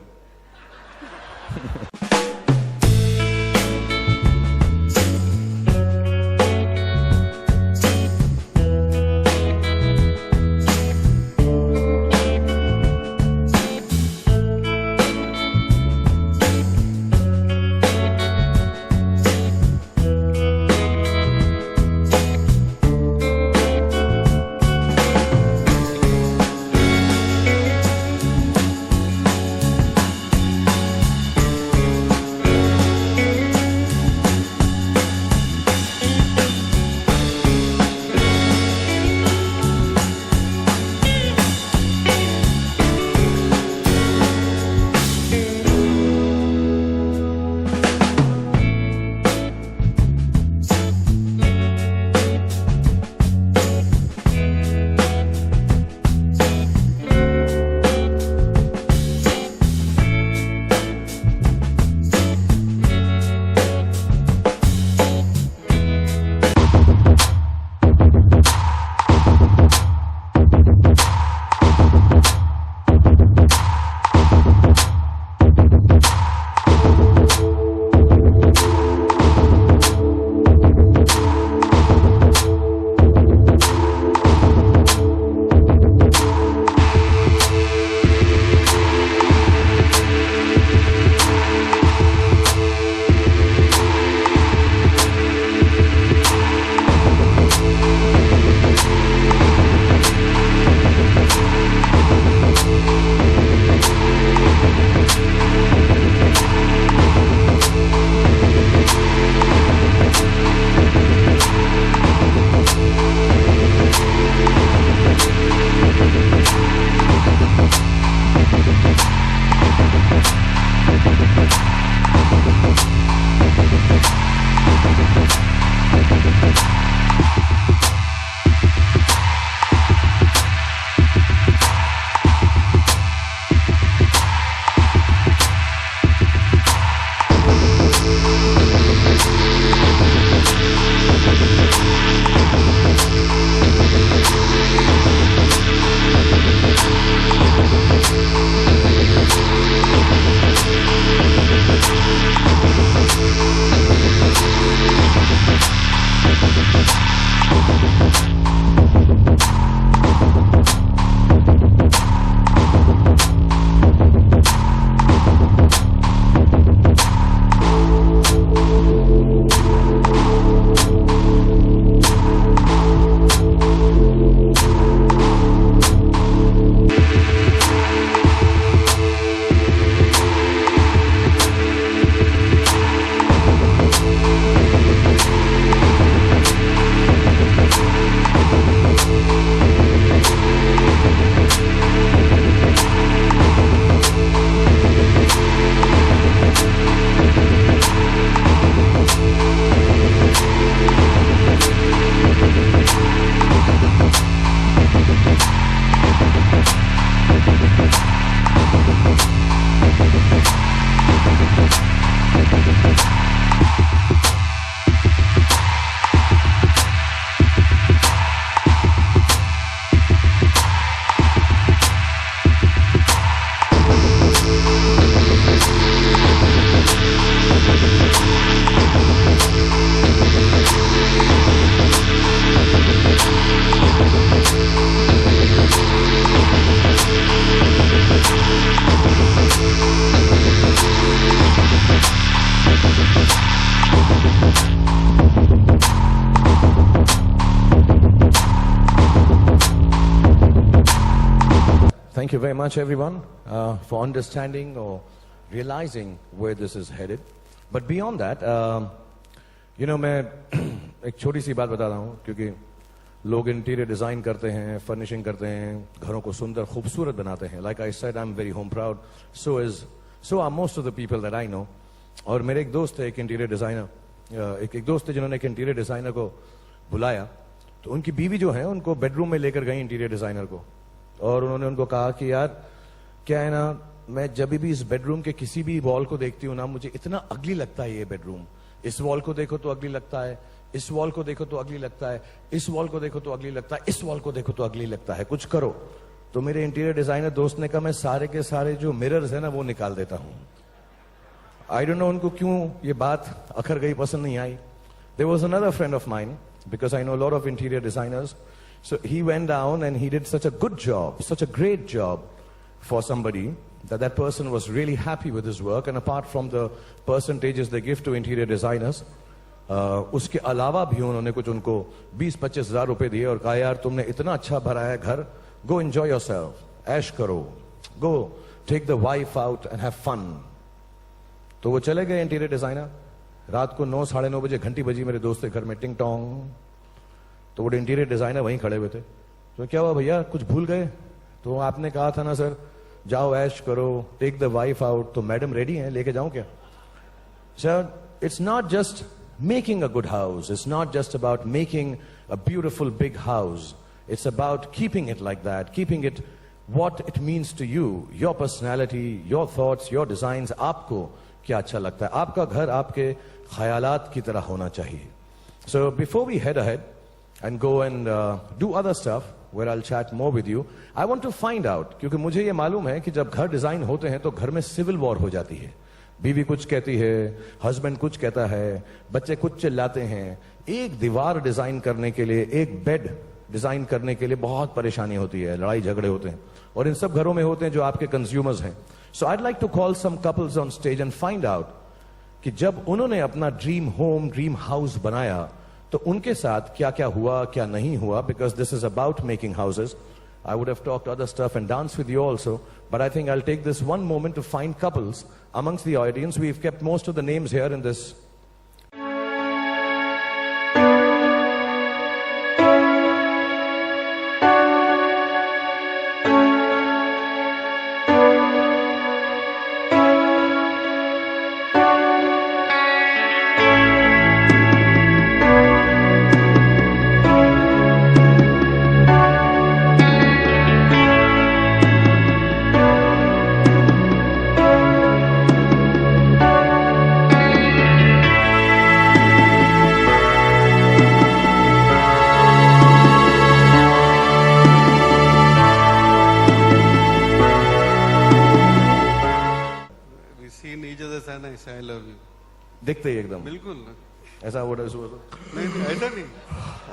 S4: you very much, everyone, for understanding or realizing where this is headed. But beyond that, मैं एक छोटी सी बात बता रहा हूँ, क्योंकि लोग इंटीरियर डिजाइन करते हैं, फर्निशिंग करते हैं, घरों को सुंदर खूबसूरत बनाते हैं. Like I said, I'm very home proud. So are most of the people that I know. और मेरे एक दोस्त है, एक इंटीरियर डिजाइनर, एक दोस्त है जिन्होंने एक इंटीरियर डिजाइनर को बुलाया. तो उनकी बीवी जो है उनको बेडरूम में लेकर गई इंटीरियर डिजाइनर को, और उन्होंने उनको कहा कि यार क्या है ना, मैं जब भी इस बेडरूम के किसी भी वॉल को देखती हूँ ना, मुझे इतना अगली लगता है ये बेडरूम. इस वॉल को देखो तो अगली लगता है, इस वॉल को देखो तो अगली लगता है, इस वॉल को देखो तो अगली लगता है, इस वॉल को देखो तो अगली लगता है, कुछ करो. तो मेरे इंटीरियर डिजाइनर दोस्त ने कहा मैं सारे के सारे जो मिरर्स है ना वो निकाल देता हूँ. आई डोंट नो उनको क्यों ये बात अखर गई, पसंद नहीं आई. There was another friend of mine, because I know a lot of interior designers. So he went down and he did such a good job, such a great job for somebody, that person was really happy with his work. And apart from the percentages they give to interior designers, उसके अलावा भी उन्होंने कुछ उनको 20-25 हज़ार रुपए दिए और कहा यार तुमने इतना अच्छा भरा है घर, go enjoy yourself, ऐश करो, go take the wife out and have fun. तो वो चले गए इंटीरियर डिजाइनर. रात को 9-9:30 बजे घंटी बजी मेरे दोस्त के घर में, टिंग टोंग. तो वो इंटीरियर डिजाइनर वहीं खड़े हुए थे. तो क्या हुआ भैया, कुछ भूल गए? तो आपने कहा था ना सर जाओ ऐश करो, टेक द वाइफ आउट. तो मैडम रेडी हैं, लेके जाऊं क्या? Sir, it's not just making a good house, it's not just about making a beautiful big house. It's about keeping it like that, keeping it what it means to you, your personality, your thoughts, your designs. आपको क्या अच्छा लगता है, आपका घर आपके ख्यालात की तरह होना चाहिए. So before we head ahead and go and do other stuff where I'll chat more with you, I want to find out, क्योंकि मुझे ये मालूम है कि जब घर डिजाइन होते हैं तो घर में सिविल वॉर हो जाती है. बीवी कुछ कहती है, हस्बैंड कुछ कहता है, बच्चे कुछ चिल्लाते हैं. एक दीवार डिजाइन करने के लिए, एक बेड डिजाइन करने के लिए बहुत परेशानी होती है, लड़ाई झगड़े होते हैं, और इन सब घरों में होते हैं जो आपके कंज्यूमर्स हैं. सो I'd like to call some couples on stage and find out कि जब उन्होंने अपना ड्रीम होम, ड्रीम हाउस बनाया तो उनके साथ क्या क्या हुआ, क्या नहीं हुआ. Because this is about making houses. I would have talked other stuff and danced with you also, but I think I'll take this one moment to find couples amongst the audience. We've kept most of the names here in this.
S3: I love you.
S4: दिखते ही एकदम
S3: बिल्कुल
S4: ऐसा वो
S3: नहीं, ऐसा नहीं.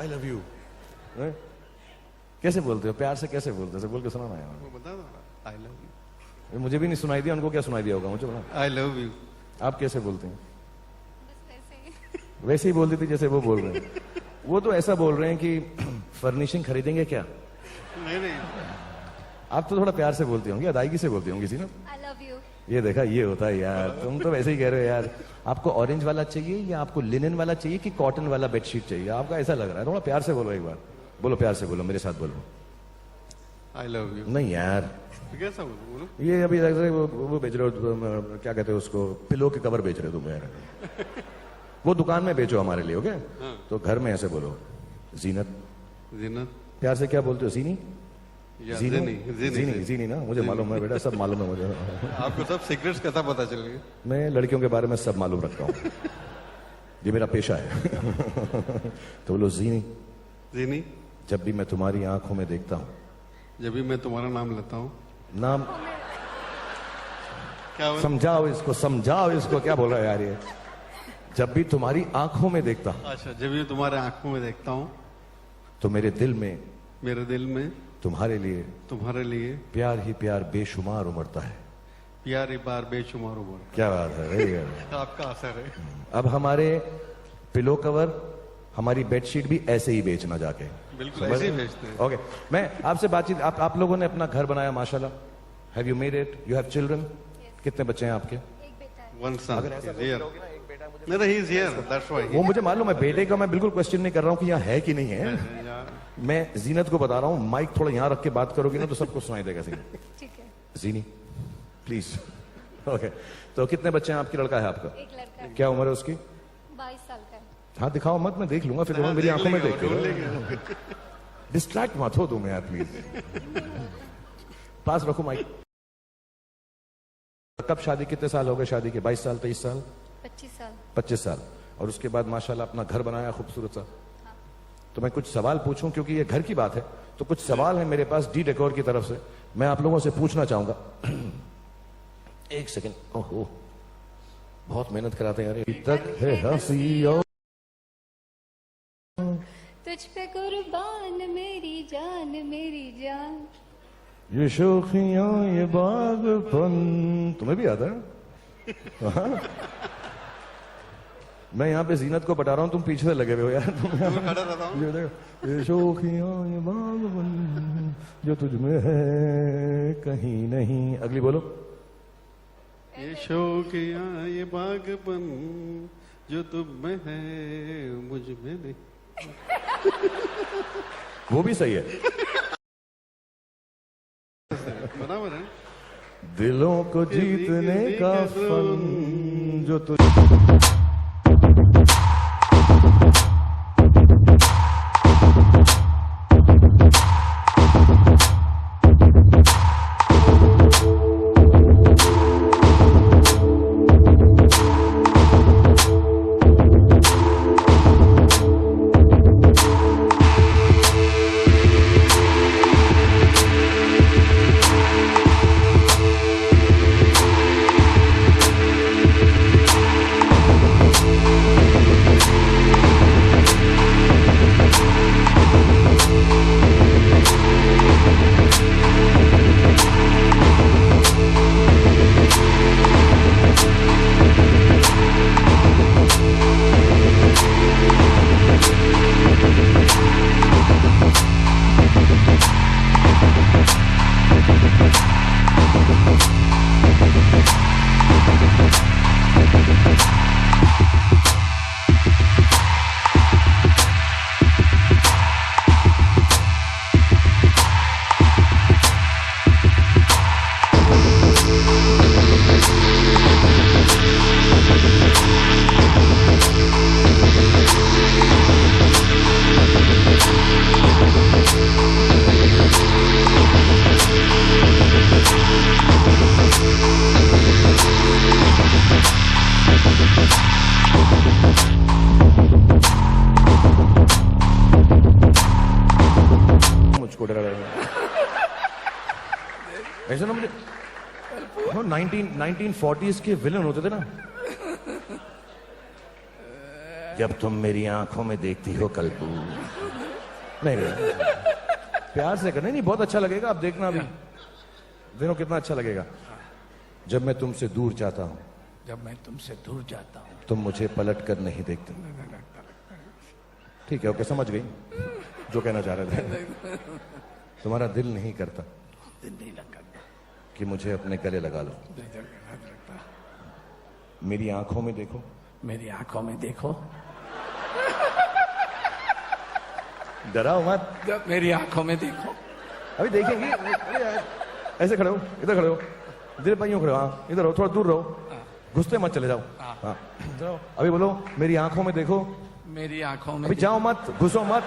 S4: I love you. कैसे बोलते हो, प्यार से कैसे बोलते हो? बोल के सुना ना यार.
S3: वो बता दो ना, I love you.
S4: मुझे भी नहीं सुनाई दिया, उनको क्या सुनाई दिया होगा मुझे बता.
S3: I love you.
S4: आप कैसे बोलते हैं? वैसे ही बोल देती जैसे वो बोल रहे हैं. वो तो ऐसा बोल रहे हैं कि फर्निशिंग खरीदेंगे क्या.
S3: नहीं
S4: आप तो थोड़ा प्यार से बोलती होंगी, अदायगी से बोलती होंगी ना.
S5: I love you.
S4: ये देखा, ये होता है यार. तुम तो वैसे ही कह रहे हो यार. आपको ऑरेंज वाला चाहिए या आपको लिनन वाला चाहिए कि कॉटन वाला बेडशीट चाहिए? आपका ऐसा लग रहा है. थोड़ा प्यार से बोलो, एक बार बोलो, प्यार से बोलो, मेरे साथ बोलो.
S3: I love you.
S4: नहीं यार,
S3: कैसा बोलो?
S4: ये अभी वो बेच रहे हो, क्या कहते हो उसको, पिलो के कवर बेच रहे हो तुम यार. वो दुकान में बेचो हमारे लिए, ओके? तो घर में ऐसे बोलो, जीनत.
S3: जीनत
S4: प्यार से क्या बोलते हो? जीनी.
S3: जीनी
S4: जीनी ना, मुझे मालूम है बेटा, सब मालूम है मुझे.
S3: आपको सब सीक्रेट्स कैसा पता चल गया?
S4: मैं लड़कियों के बारे में सब मालूम रखता हूँ, ये मेरा पेशा है. तो बोलो जीनी.
S3: जीनी,
S4: जब भी मैं तुम्हारी आंखों में देखता हूँ,
S3: जब भी मैं तुम्हारा नाम लेता हूँ.
S4: नाम
S3: क्या
S4: समझाओ इसको, समझाओ इसको, क्या बोल रहा है यार ये. जब भी तुम्हारी आंखों में देखता हूँ,
S3: अच्छा, जब भी तुम्हारे आंखों में देखता हूँ
S4: तो मेरे दिल में तुम्हारे लिए प्यार ही प्यार बेशुमार उमड़ता है.
S3: प्यार ही प्यार बेशुमार उमड़.
S4: क्या बात है, वेरी गुड.
S3: आपका असर है.
S4: अब हमारे पिलो कवर, हमारी बेडशीट भी ऐसे ही बेचना जाके.
S3: बिल्कुल ऐसे ही बेचते हैं.
S4: ओके, मैं आपसे बातचीत, आप लोगों ने अपना घर बनाया माशाल्लाह, have you made it? You have children? कितने बच्चे हैं आपके?
S5: एक बेटा है।
S8: One son.
S4: अगर ऐसा
S8: He's here.
S4: बोलोगे ना, एक बेटा मुझे
S8: No, no, he's here. That's why.
S4: वो मुझे मालूम है, बेटे का मैं बिल्कुल क्वेश्चन नहीं कर रहा हूँ कि यहाँ है कि नहीं है।
S8: Yeah.
S4: मैं जीनत को बता रहा हूँ, माइक थोड़ा यहाँ रख के बात करोगे ना तो सबको सुनाई देगा। जीनत,
S5: ठीक है।
S4: जीनी प्लीज। ओके, तो कितने बच्चे हैं आपकी? लड़का है आपका?
S5: एक लड़का है,
S4: क्या उम्र है उसकी?
S5: 22 साल का है।
S4: हाँ दिखाओ मत, मैं देख लूंगा फिर। दोनों मेरी आंखों में देखते
S8: ढूंढ
S4: हो।
S8: लेंगे।
S4: डिस्ट्रैक्ट मत हो तुम यार प्लीज। पास रखो माइक। कब शादी, कितने साल हो गए शादी के? 22 साल, 23 साल,
S5: 25 साल।
S4: 25 साल। और उसके बाद माशाल्लाह अपना घर बनाया खूबसूरत सा। तो मैं कुछ सवाल पूछूं क्योंकि ये घर की बात है, तो कुछ सवाल है मेरे पास डी डेकोर की तरफ से, मैं आप लोगों से पूछना चाहूंगा। एक सेकंड। ओहो, बहुत मेहनत कराते हैं यार। अभी तक है हंसी और
S5: तुझ पे कुर्बान मेरी जान।
S4: ये शोखियां ये बागपन। तुम्हें भी आता है? हाँ? मैं यहाँ पे जीनत को बता रहा हूँ, तुम पीछे से लगे हुए हो यार। तुम
S8: खड़ा रहता हूँ।
S4: ये देखो, ये शोखियां ये बागपन जो तुझ में है कहीं नहीं। अगली बोलो।
S8: ये शौकिया ये बागपन जो तुम में है मुझ में नहीं।
S4: वो भी सही है।
S8: बराबर है।
S4: दिलों को जीतने का फन जो तुझ मुझको डरा रहा है। ऐसे ना मुझे 1940s के विलन होते थे ना, जब तुम मेरी आंखों में देखती हो कल्पू। नहीं नहीं, प्यार से करना। नहीं, बहुत अच्छा लगेगा, आप देखना अभी देखो कितना अच्छा लगेगा। जब मैं तुमसे दूर जाता हूं,
S9: जब मैं तुमसे दूर जाता हूँ,
S4: तुम मुझे पलट कर नहीं देखते। ठीक है, ओके, समझ गई जो कहना चाह रहे थे। तुम्हारा दिल नहीं करता
S9: दिल नहीं लगता,
S4: कि मुझे अपने गले लगा लो। मेरी आंखों में देखो,
S9: मेरी आंखों में देखो,
S4: डराओ मत।
S9: जब मेरी आंखों में देखो।
S4: अभी देखेंगे। ऐसे खड़े हो, इधर खड़े हो, दिल पाइयों खड़े हो। हाँ, इधर हो, थोड़ा दूर रहो, घुसते मत चले जाओ। हाँ, इधर आओ। अभी बोलो, मेरी आंखों में देखो।
S9: मेरी आंखों में
S4: अभी जाओ मत, घुसो मत,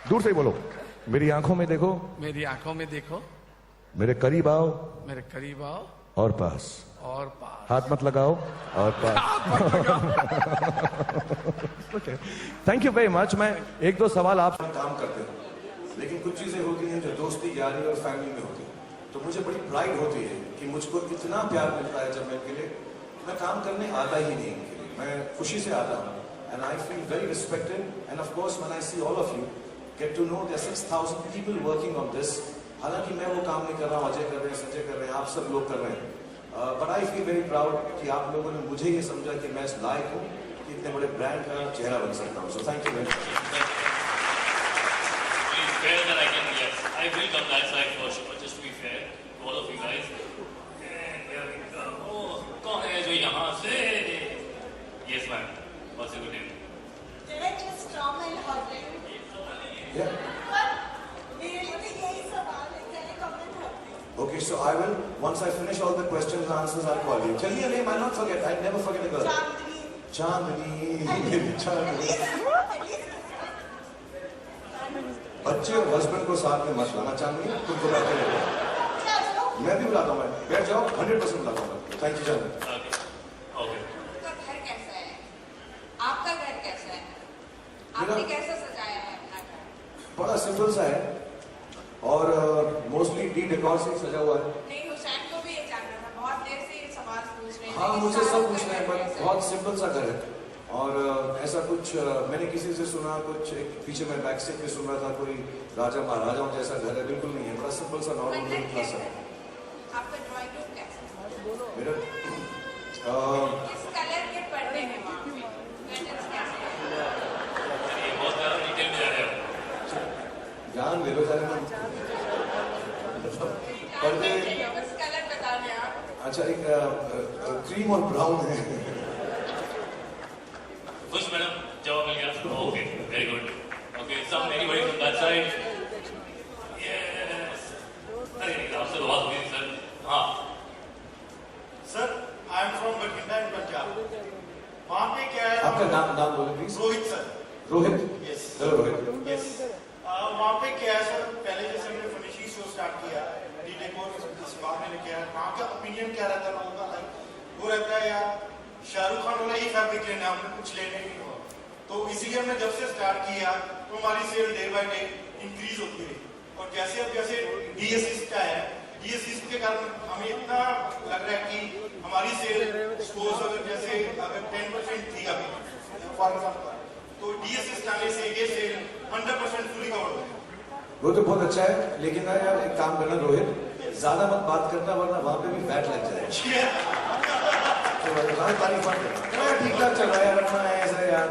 S4: दूर से ही बोलो, मेरी आंखों में देखो।
S9: मेरी आंखों में देखो,
S4: मेरे करीब आओ
S9: मेरे करीब आओ
S4: और पास,
S9: और पास।
S4: हाथ मत लगाओ और पास। Thank you very much. मैं एक दो सवाल आप काम करते हो, लेकिन कुछ चीजें होती हैं जो दोस्ती, यारी और फैमिली में होती है। तो मुझे बड़ी प्राइड होती है कि मुझको इतना प्यार मिलता है जब मैं इनके लिए, मैं काम करने आता ही नहीं इनके लिए, मैं खुशी से आता हूँ। And I feel very respected. And of course when I see all of you, get to know there 6000 people working on this. हालांकि मैं वो काम नहीं कर रहा हूँ, अजय कर रहे हैं, संजय कर रहे हैं, आप सब लोग कर रहे हैं। But I feel very proud कि आप लोगों ने मुझे ये समझा कि मैं इस लायक हूँ कि इतने बड़े ब्रांड का चेहरा बन सकता हूँ। सो thank you very much.
S2: Fair that I can, yes. I will come that side for sure, just to be fair to all of you guys. And here we go. Oh, कौन है जो यहाँ से? Yes, ma'am. What's your good name?
S10: Did I just draw my husband?
S4: Yeah.
S10: मेरे लिए तो यही सवाल है, क्या comment होती?
S4: Okay, so I will, once I finish all the questions and answers, I'll call you. Tell me your name, I'll not forget. I'll never forget a girl.
S10: Chandni.
S4: Chandni. बच्चे और हस्बैंड को साथ में मत लाना चांदनी, तुम बुलाते रहो। मैं भी बुलाता हूँ, बैठ जाओ, 100% बुलाता हूँ। Thank you Chandni.
S2: Okay. Okay.
S10: आपका घर कैसा है? आपका घर कैसा है? आपने कैसा सजाया है अपना घर?
S4: बड़ा सिंपल सा है और मोस्टली डी डेकोर से सजा हुआ है।
S10: नहीं, हुसैन को भी ये जानना था, बहुत देर से ये सवाल पूछ रहे हैं।
S4: हाँ, मुझे सब पूछना है, पर बहुत सिंपल सा घर है और ऐसा कुछ मैंने किसी से सुना, कुछ एक पीछे मैं बैक सेट में सुन रहा था, कोई राजा महाराजाओं जैसा घर है, बिल्कुल नहीं है, बड़ा सिंपल सा नॉर्मल मिडिल क्लास है।
S10: आपका ड्राइंग रूम कैसा है?
S4: मेरा
S10: किस कलर के पर्दे हैं वहाँ पे? कर्टन्स कैसे हैं?
S2: ये बहुत ज़्यादा डिटेल में जा रहे हो।
S4: जान ले लो सारे में पर्दे।
S10: बस कलर बता दें आप।
S4: अच्छा, एक क्रीम और ब्राउन है।
S2: खुश मैडम, जवाब मिल गया। Okay, very good. Okay, some anybody from that side? Yes. अरे आपसे तो बात हुई सर। हाँ।
S11: Sir, I am from Bathinda in Punjab. वहाँ पे क्या है?
S4: आपका नाम बोलो please.
S11: Rohit sir.
S4: Rohit.
S11: Yes.
S4: Hello Rohit.
S11: Yes. वहाँ पे क्या है सर? पहले जैसे हमने फिनिशिंग शो स्टार्ट किया, डी डेकोर इस बार मैंने किया, वहाँ का ओपिनियन क्या रहता है लोगों का? लाइक वो रहता है यार, शाहरुख खान वाला ही फैब्रिक लेना, हमने कुछ लेने नहीं हुआ। तो इसीलिए हमने जब से स्टार्ट किया तो हमारी sale day by day increase होती रही और जैसे अब जैसे डीएससी का है, डीएससी के कारण हमें इतना लग रहा है कि हमारी सेल सपोज जैसे अगर 10% थी अभी फॉर एग्जाम्पल, तो डीएससी आने से ये सेल 100% फुली कवर हो गई।
S4: वो तो बहुत अच्छा है, लेकिन ना यार एक काम करना रोहित, ज्यादा मत बात करना वरना वहाँ पे भी फैट लग जाए। तारीफ मत करना, ठीक ठाक चल रहा है यार, अपना ऐसा यार,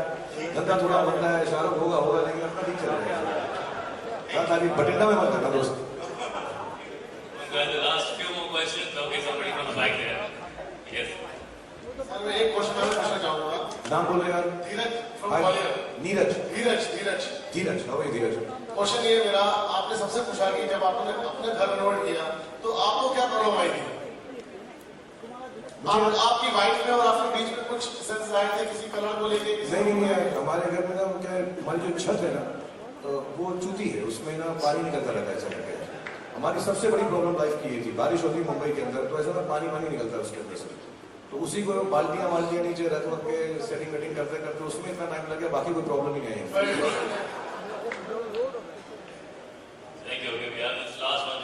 S4: धंधा थोड़ा बनता है, शाहरुख होगा लेकिन अपना ठीक चल रहा है। तारीफ बठिंडा में मत करना दोस्त।
S2: The last few more questions. Okay, somebody from the back there. Yes.
S11: Sir मैं एक क्वेश्चन और पूछना चाहूँगा।
S4: नाम बोलो यार।
S11: Dheeraj from Gwalior.
S4: Neeraj.
S11: Dheeraj.
S4: How are Dheeraj?
S11: Question ये मेरा, आपने सबसे पूछा कि जब आपने अपने घर रिनोवेट किया तो आपको क्या प्रॉब्लम आई थी? आपकी वाइफ में और आपके बीच में कुछ सेंस आए थे किसी कलर को लेके?
S4: नहीं, हमारे घर में ना क्या है, हमारी जो छत है ना तो वो चूती है, उसमें ना पानी निकलता रहता है ऐसा करके। हमारी सबसे बड़ी प्रॉब्लम लाइफ की ये थी, बारिश होती मुंबई के अंदर तो ऐसा ना पानी निकलता है उसके अंदर से, तो उसी को बाल्टियां नीचे रख के सेटिंग वेटिंग करते उसमें इतना टाइम लग गया, बाकी कोई प्रॉब्लम ही नहीं आई।
S2: Thank you. Okay, we have this last one.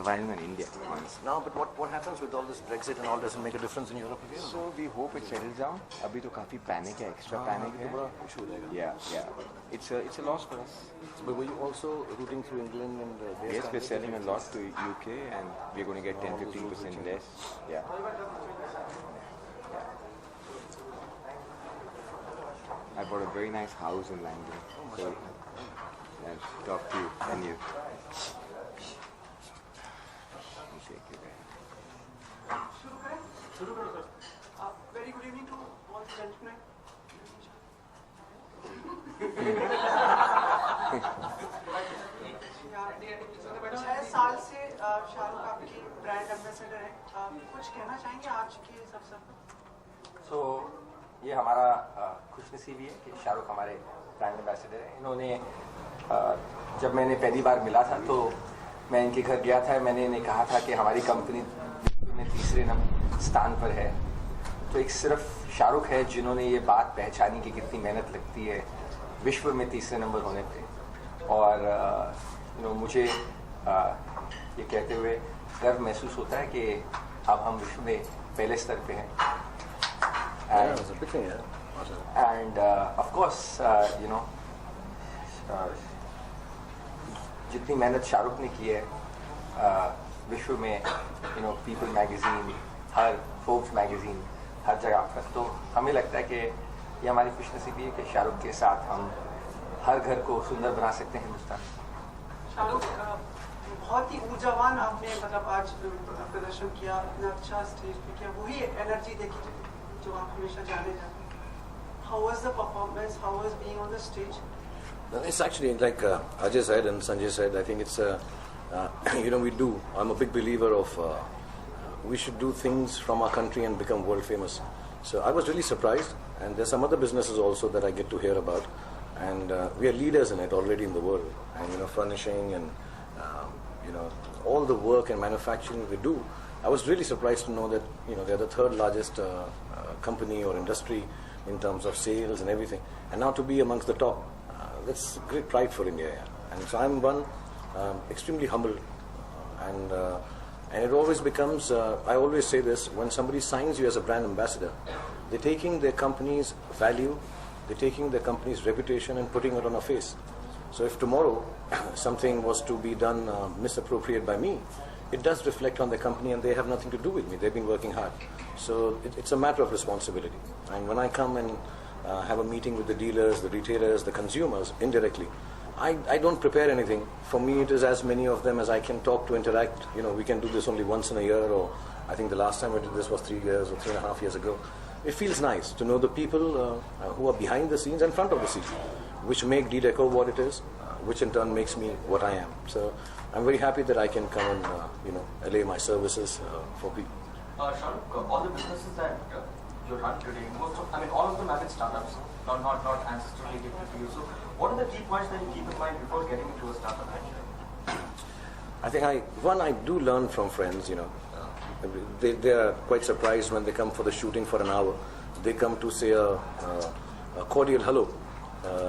S12: surviving in India, honestly.
S4: No, but what happens with all this Brexit and all doesn't make a difference in Europe again?
S12: So we hope it settles down. अभी तो काफी panic है, extra panic है.
S4: issue हो जाएगा.
S12: Yeah. It's a loss for us.
S4: But were you also rooting through England and
S12: Yes, we're selling a lot to UK and we're going to get 10-15% less. Yeah. I bought a very nice house in London. So I'll talk to you and you. Shake your hand.
S11: Very good evening to all the gentlemen.
S10: छह साल से शाहरुख आपकी brand ambassador है, कुछ कहना चाहेंगे आज के इस अवसर पर?
S13: सो ये हमारा खुशनसीबी है कि शाहरुख हमारे ब्रांड एम्बेसडर है. इन्होंने जब मैंने पहली बार मिला था तो मैं इनके घर गया था. मैंने इन्हें कहा था कि हमारी कंपनी में तीसरे स्थान पर है. तो एक सिर्फ शाहरुख है जिन्होंने ये बात पहचानी कि कितनी मेहनत लगती है विश्व में तीसरे नंबर होने पे. और मुझे ये कहते हुए गर्व महसूस होता है कि अब हम विश्व में पहले स्तर पे हैं. And of course, जितनी मेहनत शाहरुख ने की है विश्व में, पीपल मैगजीन, हर फोर्ब्स मैगजीन, हर जगह पर, तो हमें लगता है कि ये हमारी खुशनसीबी है कि शाहरुख के साथ हम हर घर को सुंदर बना सकते हैं हिंदुस्तान.
S10: शाहरुख बहुत ही ऊर्जावान आपने आज प्रदर्शन किया, इतना अच्छा स्टेज पे किया, वही एनर्जी देखी जो आप हमेशा जाने जाते हैं. How was the performance? How was being on the stage?
S4: It's actually like Ajay said and Sanjay said. I think it's I'm a big believer of we should do things from our country and become world famous. So I was really surprised, and there's some other businesses also that I get to hear about, and we are leaders in it already in the world. And furnishing and all the work and manufacturing we do. I was really surprised to know that they're the third largest company or industry in terms of sales and everything, and now to be amongst the top, that's great pride for India. And so I'm one extremely humble, and it always becomes. I always say this: when somebody signs you as a brand ambassador, they're taking their company's value, they're taking their company's reputation and putting it on a face. So if tomorrow something was to be done misappropriate by me, it does reflect on the company and they have nothing to do with me. They've been working hard. So it's a matter of responsibility. And when I come and have a meeting with the dealers, the retailers, the consumers, indirectly, I don't prepare anything. For me, it is as many of them as I can talk to, interact. We can do this only once in a year, or I think the last time I did this was 3 years or 3.5 years ago. It feels nice to know the people who are behind the scenes and front of the scenes, which make D-Deco what it is, which in turn makes me what I am. So I'm very happy that I can come and allay my services for people.
S14: Shahrukh, all the businesses that you run today, all of them have been startups, not ancestrally gifted to you. So what are the key points that you keep in mind before getting into a startup venture?
S4: I think I do learn from friends. They are quite surprised when they come for the shooting for an hour. They come to say a cordial hello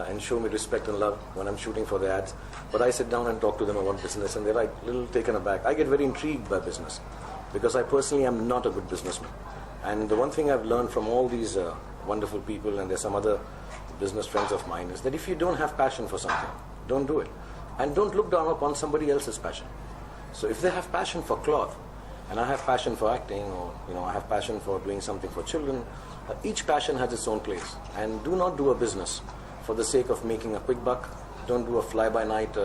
S4: and show me respect and love when I'm shooting for the ads. But I sit down and talk to them about business, and they're like a little taken aback. I get very intrigued by business because I personally am not a good businessman. And the one thing I've learned from all these wonderful people, and there's some other business friends of mine, is that if you don't have passion for something, don't do it. And don't look down upon somebody else's passion. So if they have passion for cloth, and I have passion for acting, or I have passion for doing something for children, each passion has its own place. And do not do a business for the sake of making a quick buck. Don't do a fly-by-night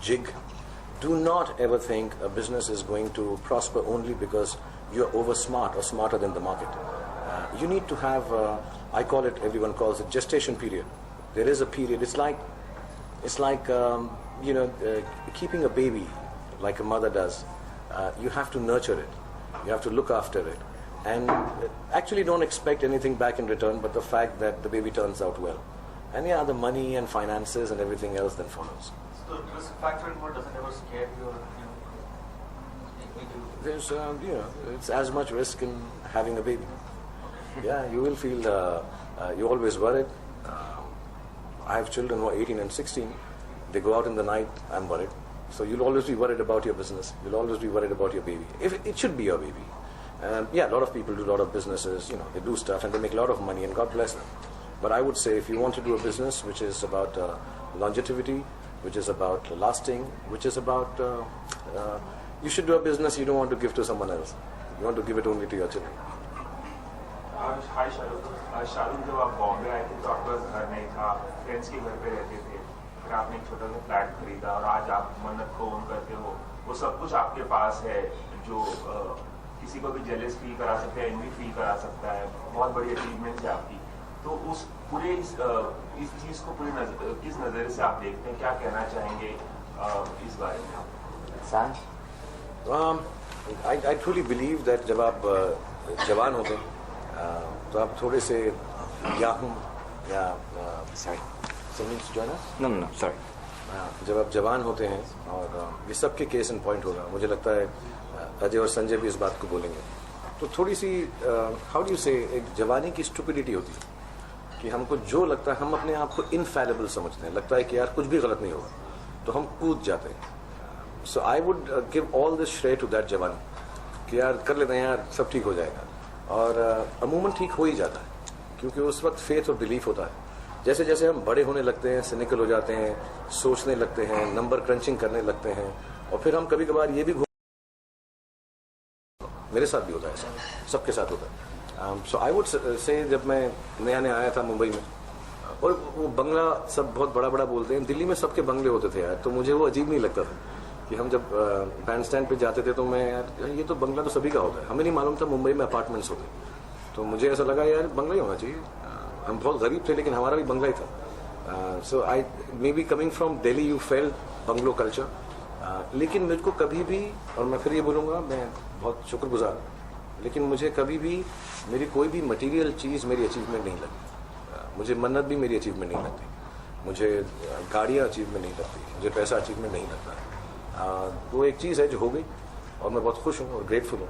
S4: jig. Do not ever think a business is going to prosper only because you're over smart or smarter than the market. You need to have, I call it, everyone calls it gestation period. There is a period. It's like keeping a baby like a mother does. You have to nurture it. You have to look after it. And actually don't expect anything back in return but the fact that the baby turns out well. And the money and finances and everything else then follows.
S14: So the risk factor involved doesn't ever scare you or
S4: There's, it's as much risk in having a baby. Yeah, you will feel, you're always worried. I have children who are 18 and 16. They go out in the night, I'm worried. So you'll always be worried about your business. You'll always be worried about your baby. If it should be your baby. Yeah, a lot of people do a lot of businesses. They do stuff and they make a lot of money, and God bless them. But I would say if you want to do a business which is about longevity, which is about lasting, which is about you should do a business you don't want to give to someone else. You want to give it only to your children.
S15: हाय शाहरुख जब आप बॉम्बे आए थे तो आपका घर नहीं था, friends के घर पे रहते थे, फिर आपने एक छोटा सा फ्लैट खरीदा और आज आप मन्नत को ओन करते हो। वो सब कुछ आपके पास है जो किसी को भी जेलस फील करा सकता है, एनवी फील करा सकता है। बहुत बड़ी अचीवमेंट है आपकी। तो उस पूरे इस चीज को किस नजरिए से आप देखते हैं, क्या कहना चाहेंगे इस बारे में?
S4: I truly believe that जब आप जवान होते हैं तो आप थोड़े से याहूं या जब आप जवान होते हैं और ये सबके केस इन पॉइंट होगा, मुझे लगता है अजय और संजय भी इस बात को बोलेंगे, तो थोड़ी सी हाउ डू यू से एक जवानी की स्टुपिडिटी होती है कि हमको जो लगता है हम अपने आप को इनफैलेबल समझते हैं, लगता है कि यार कुछ भी गलत नहीं होगा तो हम कूद जाते हैं। So I would give all this श्रेय टू दैट जवानी कि यार कर लेते हैं यार, सब ठीक हो जाएगा, और अमूमन ठीक हो ही जाता है क्योंकि उस वक्त फेथ और बिलीफ होता है। जैसे जैसे हम बड़े होने लगते हैं, सिनिकल हो जाते हैं, सोचने लगते हैं, नंबर क्रंचिंग करने लगते हैं, और फिर हम कभी कभार ये भी मेरे साथ भी होता है, ऐसा सबके साथ होता है। सो आई वुड से जब मैं नया नया आया था मुंबई में, और वो बंगला सब बहुत बड़ा बड़ा बोलते हैं, दिल्ली में सबके बंगले होते थे यार, तो मुझे वो अजीब नहीं लगता था कि हम जब बैंड स्टैंड पे जाते थे तो मैं यार ये तो बंगला तो सभी का होता है, हमें नहीं मालूम था मुंबई में अपार्टमेंट्स होते, तो मुझे ऐसा लगा यार बंगला ही होना चाहिए। हम बहुत गरीब थे लेकिन हमारा भी बंगला ही था। So I may be coming from Delhi you fail bungalow culture, लेकिन मुझको कभी भी, और मैं फिर ये बोलूँगा मैं बहुत शुक्रगुजार हूँ, लेकिन मुझे कभी भी मेरी कोई भी मटेरियल चीज़ मेरी अचीवमेंट नहीं लगती। मुझे मन्नत भी मेरी अचीवमेंट नहीं लगती, मुझे गाड़ियाँ अचीवमेंट नहीं लगती, मुझे पैसा अचीवमेंट नहीं लगता। वो एक चीज़ है जो हो गई और मैं बहुत खुश हूँ और ग्रेटफुल हूँ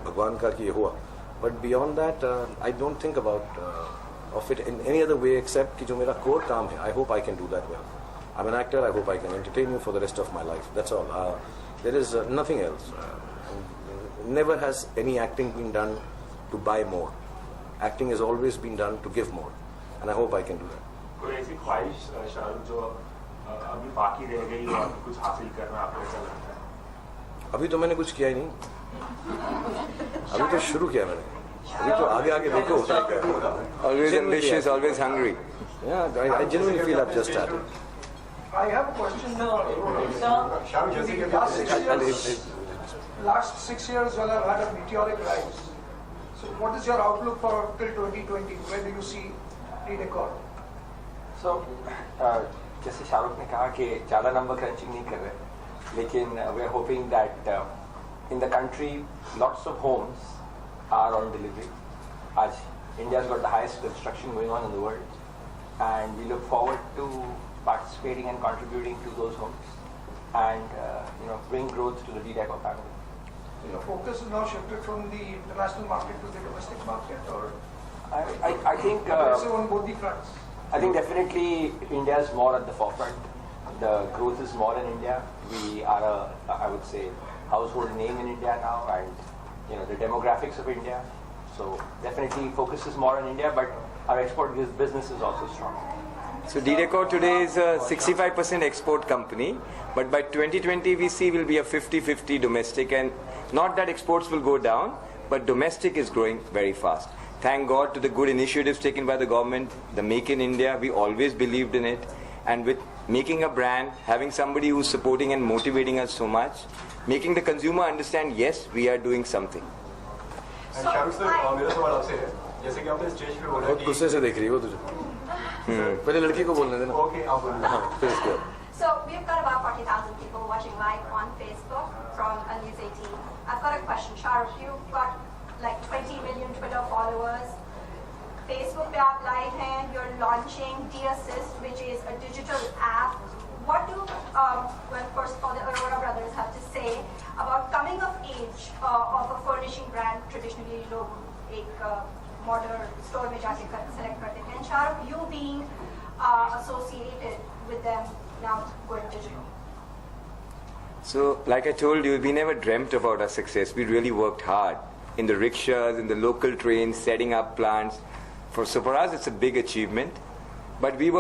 S4: भगवान का कि ये हुआ, but beyond that I don't think about of it in any other way except कि जो मेरा कोर काम है, I hope I can do that well. I am an actor, I hope I can entertain you for the rest of my life, that's all. There is nothing else. Never has any acting been done to buy more. Acting has always been done to give more, and I hope I can do that.
S15: कोई ऐसी ख्वाहिश शाहरुख जो अभी बाकी रह गई हो, कुछ हासिल करना आपको ऐसा लगता है?
S4: अभी तो मैंने कुछ किया ही नहीं, अभी तो शुरू किया मैंने, अभी तो आगे आगे देखो होता है क्या।
S12: Always ambitious, always hungry.
S4: Yeah, I genuinely feel I've just started.
S10: I have a question. Last 6 years, well, I've had a meteoric rise. So, what is your outlook for till 2020? Where do you see Redecor?
S13: So, जैसे शाहरुख ने कहा कि ज़्यादा number crutching नहीं कर रहे, लेकिन we are hoping that in the country lots of homes are on delivery. आज India's got the highest construction going on in the world, and we look forward to participating and contributing to those homes, and bring growth to the Redecor family.
S10: Your focus is now shifted from the international market to the domestic market, or
S13: I think
S10: on both the fronts.
S13: I think definitely India is more at the forefront. The growth is more in India. We are I would say, household name in India now, and the demographics of India. So definitely focus is more in India, but our export business is also strong.
S12: So Redecor today is a 65% export company, but by 2020 we see will be a 50-50 domestic, and not that exports will go down, but domestic is growing very fast. Thank God to the good initiatives taken by the government, the Make in India, we always believed in it, and with making a brand, having somebody who's supporting and motivating us so much, making the consumer understand, yes, we are doing something.
S14: And Shahrukh sir, मेरा सवाल आपसे है, जैसे कि आपने stage पे बोला
S4: बहुत गुस्से से देख रही है वो तुझे। पहले लड़की को बोलने देना।
S14: Okay, आप बोलिए।
S4: हाँ, फिर इसके बाद।
S16: So we've got about 40,000 people watching live on Facebook from News 18. I've got a question, Shahrukh. You've got like 20 million Twitter followers. Facebook पे आप live हैं. You're launching D-Assist, which is a digital app. What do first of all the Arora brothers have to say about coming of age of a furnishing brand? Traditionally, लोग एक modern store में जाके select करते थे. And Shahrukh, you being associated with them now going digital.
S12: So, like I told you, we never dreamt about our success. We really worked hard in the rickshaws, in the local trains, setting up plants. So for us, it's a big achievement. But we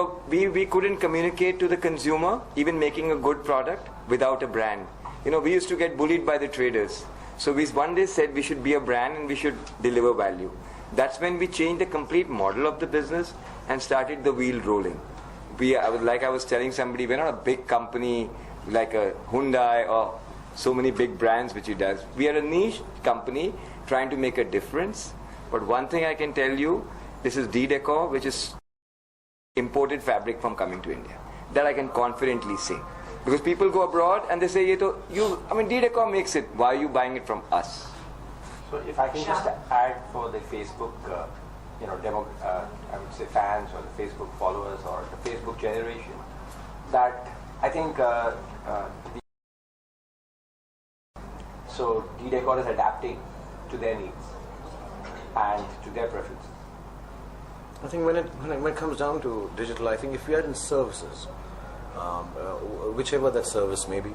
S12: couldn't communicate to the consumer, even making a good product, without a brand. You know, we used to get bullied by the traders. So we one day said we should be a brand and we should deliver value. That's when we changed the complete model of the business and started the wheel rolling. Like I was telling somebody, we're not a big company like a Hyundai or so many big brands which it does. We are a niche company trying to make a difference. But one thing I can tell you, this is D-Decor, which is imported fabric from coming to India. That I can confidently say. Because people go abroad and they say, D-Decor makes it. Why are you buying it from us?
S13: So if I can just add for the Facebook, I would say fans or the Facebook followers or the Facebook generation, that I think so D-Decor is adapting to their needs and to their preferences.
S4: I think when it comes down to digital, I think if we are in services, whichever that service may be,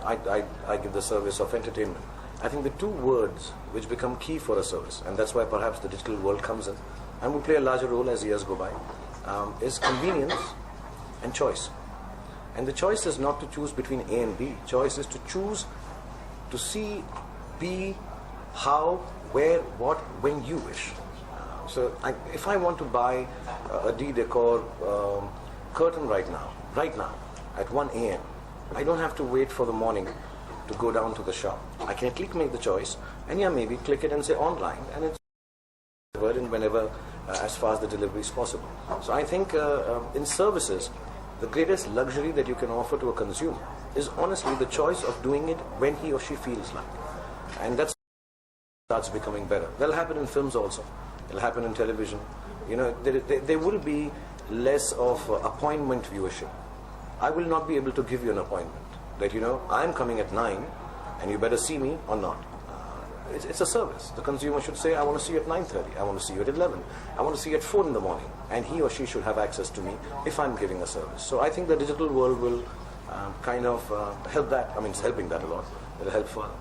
S4: I give the service of entertainment. I think the two words which become key for a service, and that's why perhaps the digital world comes in and will play a larger role as years go by, is convenience and choice. And the choice is not to choose between A and B. Choice is to choose to see, be, how, where, what, when you wish. So if I want to buy a D-Decor curtain right now, at 1 a.m., I don't have to wait for the morning to go down to the shop. I can click, make the choice, and maybe click it and say online, and it's delivered whenever, as far as the delivery is possible. So I think in services, the greatest luxury that you can offer to a consumer is honestly the choice of doing it when he or she feels like. And that's starts becoming better. That'll happen in films also. It'll happen in television. There will be less of appointment viewership. I will not be able to give you an appointment that, I'm coming at 9 and you better see me or not. It's a service. The consumer should say, I want to see you at 9:30, I want to see you at 11, I want to see you at 4 in the morning, and he or she should have access to me if I'm giving a service. So I think the digital world will help that. I mean, it's helping that a lot. It'll help further.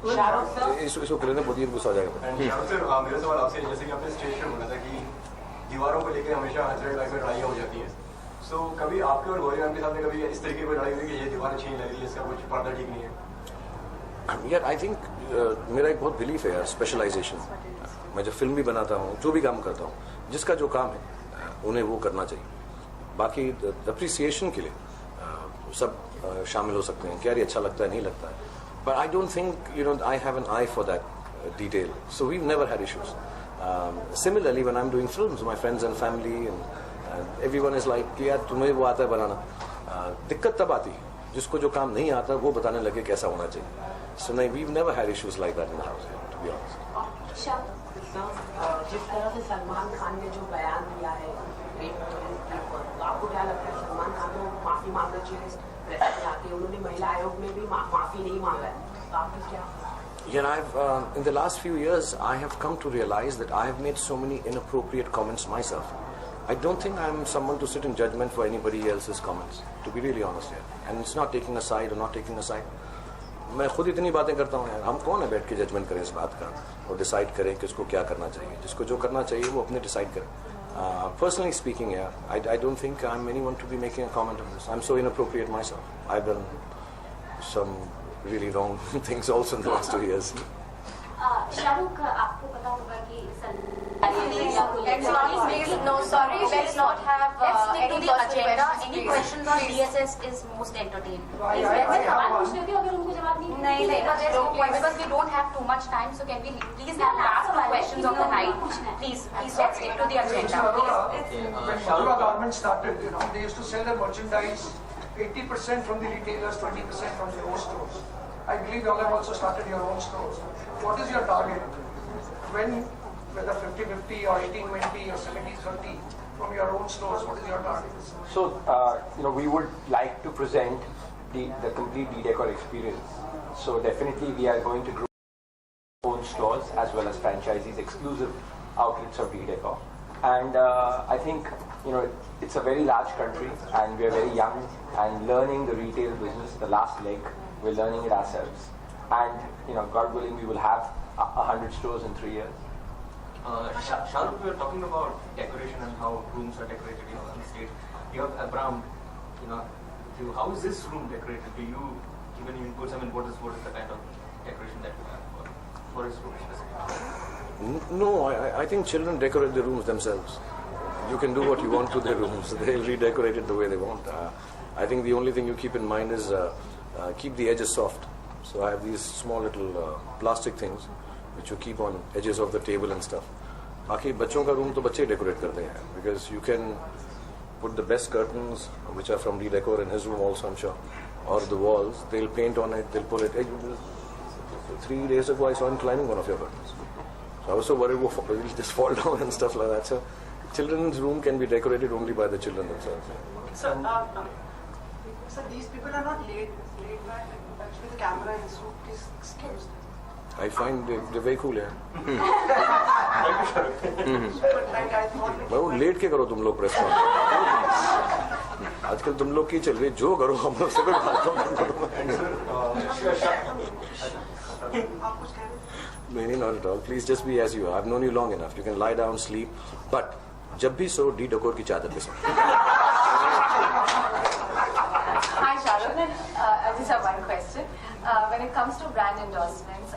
S4: इसको करने बहुत ही गुस्सा आ जाएगा।
S17: मेरा सवाल आपसे जैसे कि आपने स्टेज पे बोला था कि दीवारों को लेकर हमेशा हस्बैंड वाइफ में लड़ाइयाँ हो जाती है। सो कभी आपके और गौरी मैम के साथ में कभी इस तरीके की लड़ाई हुई कि ये दीवार अच्छी नहीं लग रही है, इसका कुछ पर्दा ठीक नहीं है?
S4: यार आई थिंक मेरा एक बहुत बिलीफ है यार, स्पेशलाइजेशन। मैं जब फिल्म भी बनाता हूँ, जो भी काम करता हूँ, जिसका जो काम है उन्हें वो करना चाहिए। बाकी अप्रिसिएशन के लिए सब शामिल हो सकते हैं कि यार ये अच्छा लगता है, नहीं लगता है। But I don't think, I have an eye for that detail. So we've never had issues. Similarly, when I'm doing films, my friends and family and everyone is like, यार तुम्हें वो आता है बनाना। दिक्कत तब आती है जिसको जो काम नहीं आता वो बताने लगे कैसा होना चाहिए। So we've never had issues like that in the house, to be honest.
S18: जिस तरह से सलमान खान ने जो बयान दिया है, आपको क्या लगता है सलमान खान को माफी मांगना चाहिए? उन्होंने महिला आयोग में भी माफी नहीं मांगा है, तो आपकी क्या?
S4: Yeah, I've in the last few years I have come to realize that I have made so many inappropriate comments myself. I don't think I'm someone to sit in judgment for anybody else's comments, to be really honest here. And it's not taking a side or not taking a side. मैं खुद इतनी बातें करता हूँ यार, हम कौन है बैठ के जजमेंट करें इस बात का और डिसाइड करें कि उसको क्या करना चाहिए। जिसको जो करना चाहिए वो अपने डिसाइड करें। Personally speaking, yeah, I don't think I'm anyone to be making a comment on this. I'm so inappropriate myself. I've done some really wrong things also in the last 2 years.
S16: Shahrukh, आपको पता होगा कि
S19: let's not have any agenda. Any questions on DSS is most entertaining. Because we don't have too much time, so can we please have last 2 questions of the night? Please let's stick to the agenda.
S20: When Madura Garments started, they used to sell their merchandise 80% from the retailers, 20% from their own stores. I believe you all have also started your own stores. What is your target? Whether 50-50 or 18-20 or 70-30 from your own stores, what is your target?
S13: So, we would like to present the complete D-Decor experience. So definitely we are going to grow own stores as well as franchisees, exclusive outlets of D-Decor. And I think it's a very large country and we are very young and learning the retail business, the last leg, we're learning it ourselves. And, God willing, we will have 100 stores in 3 years.
S14: Shahrukh, we were talking about decoration and how rooms are decorated, on the stage. You have Abraham, how is this room decorated? Do you give any inputs? I mean, what is the kind of decoration that you have for his room specifically?
S4: No, I think children decorate their rooms themselves. You can do what you want to their rooms. They'll redecorate it the way they want. I think the only thing you keep in mind is keep the edges soft. So I have these small little plastic things which you keep on edges of the table and stuff. बाकी बच्चों का room तो बच्चे decorate करते हैं because you can put the best curtains which are from Redecor in his room also, I'm sure, or the walls. They'll paint on it. They'll pull it. 3 days ago I saw him climbing one of your curtains. So I was so worried he'll just fall down and stuff like that. So children's room can be decorated only by the children themselves.
S10: So these people are not laid back. Actually, the camera is so please excuse them.
S4: I find they're very cool, yeah. वो late के करो तुम लोग press में आजकल तुम लोग की चल रही जो करो हम लोग सब नहीं not at all. Please just be as you are. I've known you long enough. You can lie down, sleep, but जब भी सो Redecor की चादर पे सो.
S19: Hi Shahrukh, I just have one question. When it comes to brand endorsements,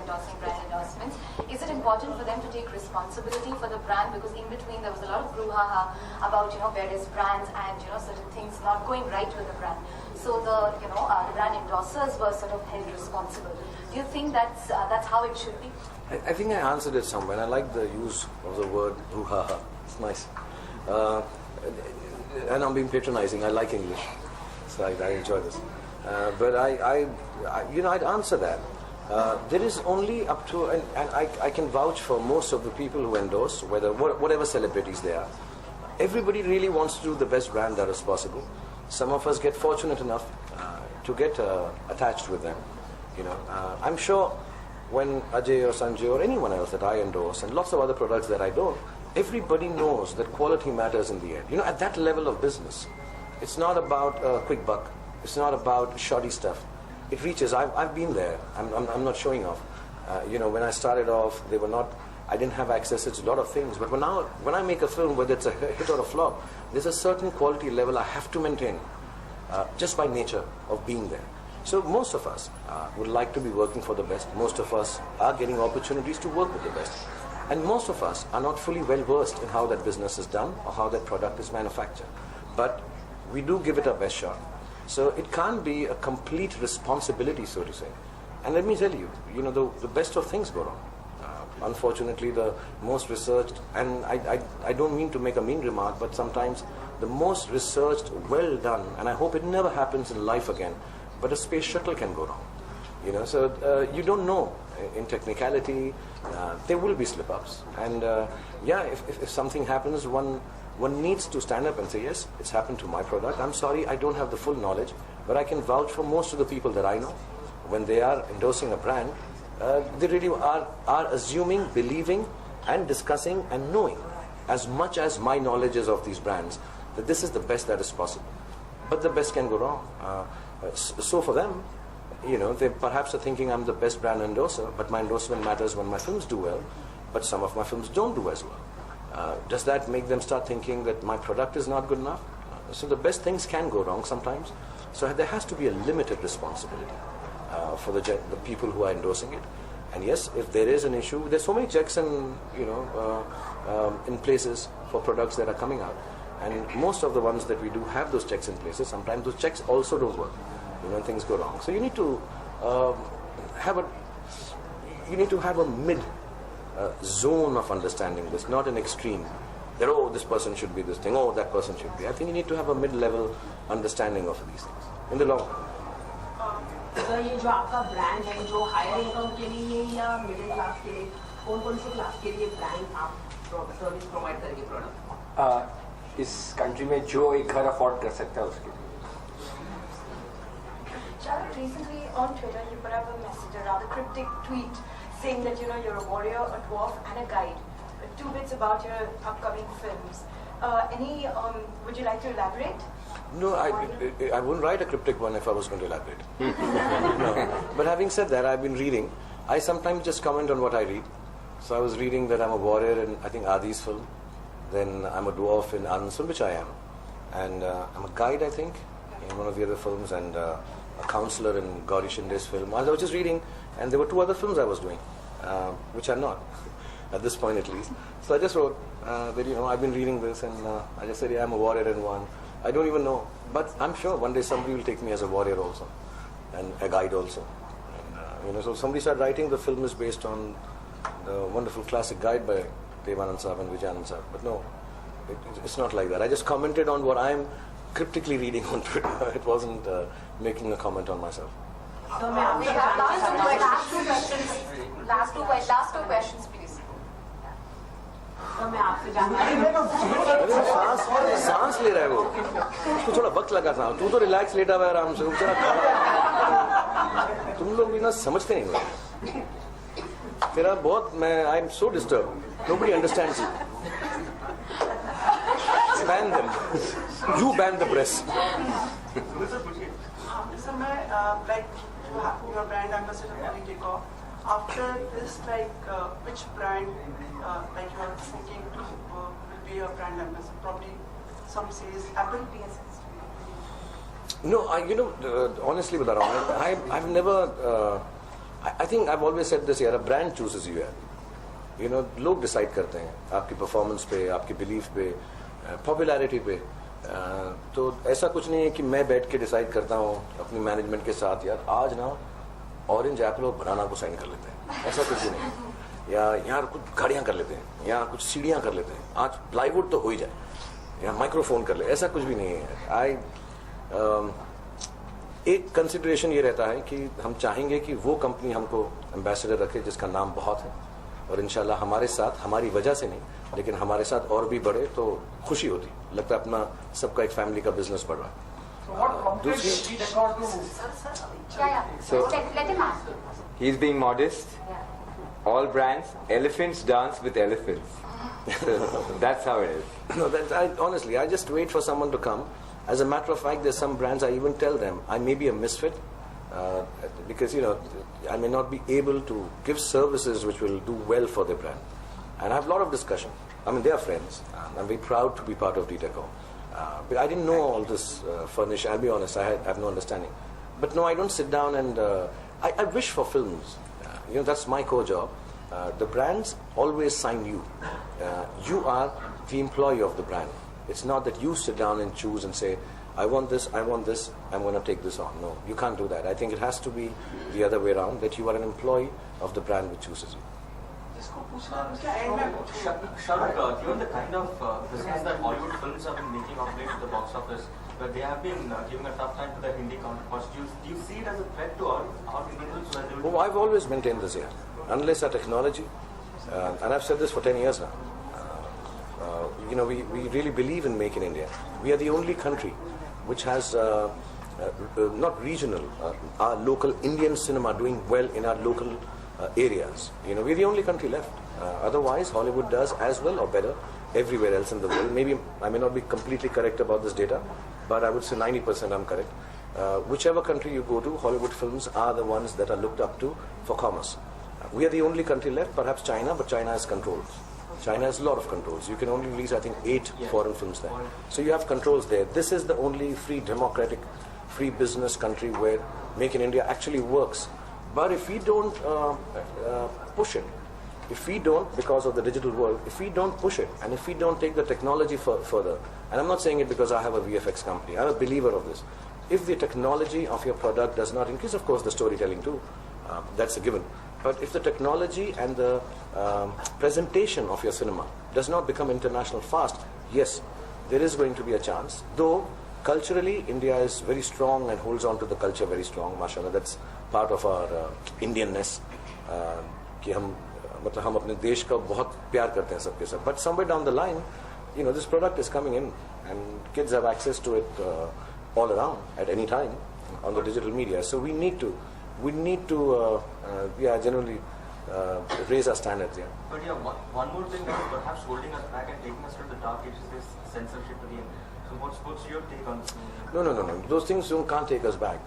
S19: endorsing brand endorsements, is it important for them to take responsibility for the brand? Because in between there was a lot of brouhaha about various brands and certain things not going right with the brand. So the the brand endorsers were sort of held responsible. Do you think that's how it should be?
S4: I think I answered it somewhere. I like the use of the word brouhaha. It's nice. And I'm being patronizing. I like English, so I enjoy this. But I'd answer that. There is only up to, and I can vouch for most of the people who endorse, whatever celebrities they are. Everybody really wants to do the best brand that is possible. Some of us get fortunate enough to get attached with them. I'm sure when Ajay or Sanjay or anyone else that I endorse and lots of other products that I don't, everybody knows that quality matters in the end. At that level of business, it's not about a quick buck. It's not about shoddy stuff. It reaches. I've been there. I'm not showing off. When I started off, I didn't have access to a lot of things. But when I make a film, whether it's a hit or a flop, there's a certain quality level I have to maintain, just by nature of being there. So most of us would like to be working for the best. Most of us are getting opportunities to work with the best. And most of us are not fully well versed in how that business is done or how that product is manufactured. But we do give it our best shot. So it can't be a complete responsibility, so to say. And let me tell you, the best of things go wrong. Unfortunately, the most researched, and I don't mean to make a mean remark, but sometimes the most researched, well done, and I hope it never happens in life again, but a space shuttle can go wrong. So you don't know. In technicality, there will be slip-ups. And if something happens, one needs to stand up and say, yes, it's happened to my product. I'm sorry, I don't have the full knowledge, but I can vouch for most of the people that I know. When they are endorsing a brand, they really are assuming, believing, and discussing and knowing as much as my knowledge is of these brands, that this is the best that is possible. But the best can go wrong. So for them, they perhaps are thinking I'm the best brand endorser, but my endorsement matters when my films do well, but some of my films don't do as well. Does that make them start thinking that my product is not good enough? So the best things can go wrong sometimes. So there has to be a limited responsibility for the people who are endorsing it. And yes, if there is an issue, there's so many checks in places for products that are coming out. And most of the ones that we do have those checks in places, sometimes those checks also don't work. Things go wrong. So you need to have a mid zone of understanding this, not an extreme. That this person should be this thing, that person should be. I think you need to have a mid-level understanding of these things in the long run.
S18: Sir ये जो आपका brand है जो higher income के लिए या middle class के लिए कौन से क्लास के लिए ब्रांड आप सर्विस प्रोवाइड करेंगे प्रोडक्ट
S13: इस कंट्री में जो एक घर अफोर्ड कर सकता है उसके लिए.
S16: Shahrukh, recently on Twitter you put up a message, a rather cryptic tweet saying that you're a warrior, a dwarf and a guide.
S19: two bits about your upcoming films. Would you like to elaborate?
S4: No, I wouldn't write a cryptic one if I was going to elaborate. No. But having said that, I've been reading. I sometimes just comment on what I read. So I was reading that I'm a warrior in, I think, Adi's film. Then I'm a dwarf in Anand's film, which I am. And I'm a guide, I think, in one of the other films, and a counselor in Gauri Shinde's film. I was just reading, and there were two other films I was doing, which I'm not, at this point at least. So I just wrote that, I've been reading this, and I just said, yeah, I'm a warrior in one. I don't even know, but I'm sure one day somebody will take me as a warrior also, and a guide also. And, so somebody started writing, the film is based on the wonderful classic guide by Devanand Saab and Vijayanand Saab. But no, it's not like that. I just commented on what I'm cryptically reading on Twitter. It wasn't making a comment on myself.
S19: We have last two questions, please.
S18: तो मैं आपसे जानना
S4: सांस ले रहा है वो, उसको थोड़ा वक्त लगा था. तू तो रिलैक्स लेटा हुआ है आराम से, तुम लोग भी ना समझते नहीं हो. तेरा बहुत I am so disturb. Nobody understands you. Ban them. You ban the press.
S10: Sir, like your brand ambassador for Deco. After this, which brand, like you are thinking will be your brand ambassador? Probably some says Apple.
S4: No, honestly, with Arun, I've never. I think I've always said this here. A brand chooses you. लोग decide करते हैं आपकी performance पे, आपकी belief पे, popularity पे. तो ऐसा कुछ नहीं है कि मैं बैठ के डिसाइड करता हूँ अपनी मैनेजमेंट के साथ, यार आज ना ऑरेंज एप्पल और बनाना को साइन कर लेते हैं. ऐसा कुछ भी नहीं. या यार कुछ गाड़ियाँ कर लेते हैं, या कुछ सीढ़ियाँ कर लेते हैं, आज प्लाईवुड तो हो ही जाए, या माइक्रोफोन कर ले. ऐसा कुछ भी नहीं है. एक कंसिडरेशन ये रहता है कि हम चाहेंगे कि वो कंपनी हमको एम्बेसडर रखे जिसका नाम बहुत है, और इंशाल्लाह हमारे साथ, हमारी वजह से नहीं लेकिन हमारे साथ और भी बढ़े तो खुशी होती. लगता है अपना सबका एक फैमिली का बिजनेस बढ़ रहा है.
S12: So, he's being modest. All brands, elephants dance with elephants. That's how it is.
S4: No, honestly, I just wait for someone to come. As a matter of fact, there's some brands I even tell them I may be a misfit because I may not be able to give services which will do well for their brand. And I have a lot of discussion. I mean, they are friends. I'm very proud to be part of DTECO. But I didn't know all this furnish. I'll be honest, I have no understanding. But no, I don't sit down and I wish for films. That's my core job. The brands always sign you. You are the employee of the brand. It's not that you sit down and choose and say, I want this, I'm going to take this on. No, you can't do that. I think it has to be the other way around, that you are an employee of the brand which chooses you.
S14: Shahrukh, given the kind of business that Hollywood films have been making of late at the box office, where they have been giving a tough time to their Hindi counterparts, do you see it as a threat to our Hindi films?
S4: Oh, I've always maintained this here. Unless our technology, and I've said this for 10 years now, we really believe in Make in India. We are the only country which has, not regional, our local Indian cinema doing well in our local areas. We're the only country left. Otherwise, Hollywood does as well or better everywhere else in the world. Maybe I may not be completely correct about this data, but I would say 90% I'm correct. Whichever country you go to, Hollywood films are the ones that are looked up to for commerce. We are the only country left, perhaps China, but China has controls. China has a lot of controls. You can only release, I think, 8 foreign films there. So you have controls there. This is the only free, democratic, free business country where Make in India actually works. But if we don't push it, if we don't, because of the digital world, if we don't push it, and if we don't take the technology further, and I'm not saying it because I have a VFX company, I'm a believer of this. If the technology of your product does not increase, of course the storytelling too, that's a given. But if the technology and the presentation of your cinema does not become international fast, yes, there is going to be a chance. Though culturally, India is very strong and holds on to the culture very strong, mashallah. That's part of our Indianness. कि हम अपने देश का बहुत प्यार करते हैं सबके साथ. But somewhere down the line, this product is coming in, and kids have access to it all around at any time on the digital media. So we need to generally raise our standards. Yeah.
S14: But yeah, one more thing that is perhaps holding us back and taking us to the dark ages is censorship again. So what's your take on this?
S4: No. Those things can't take us back.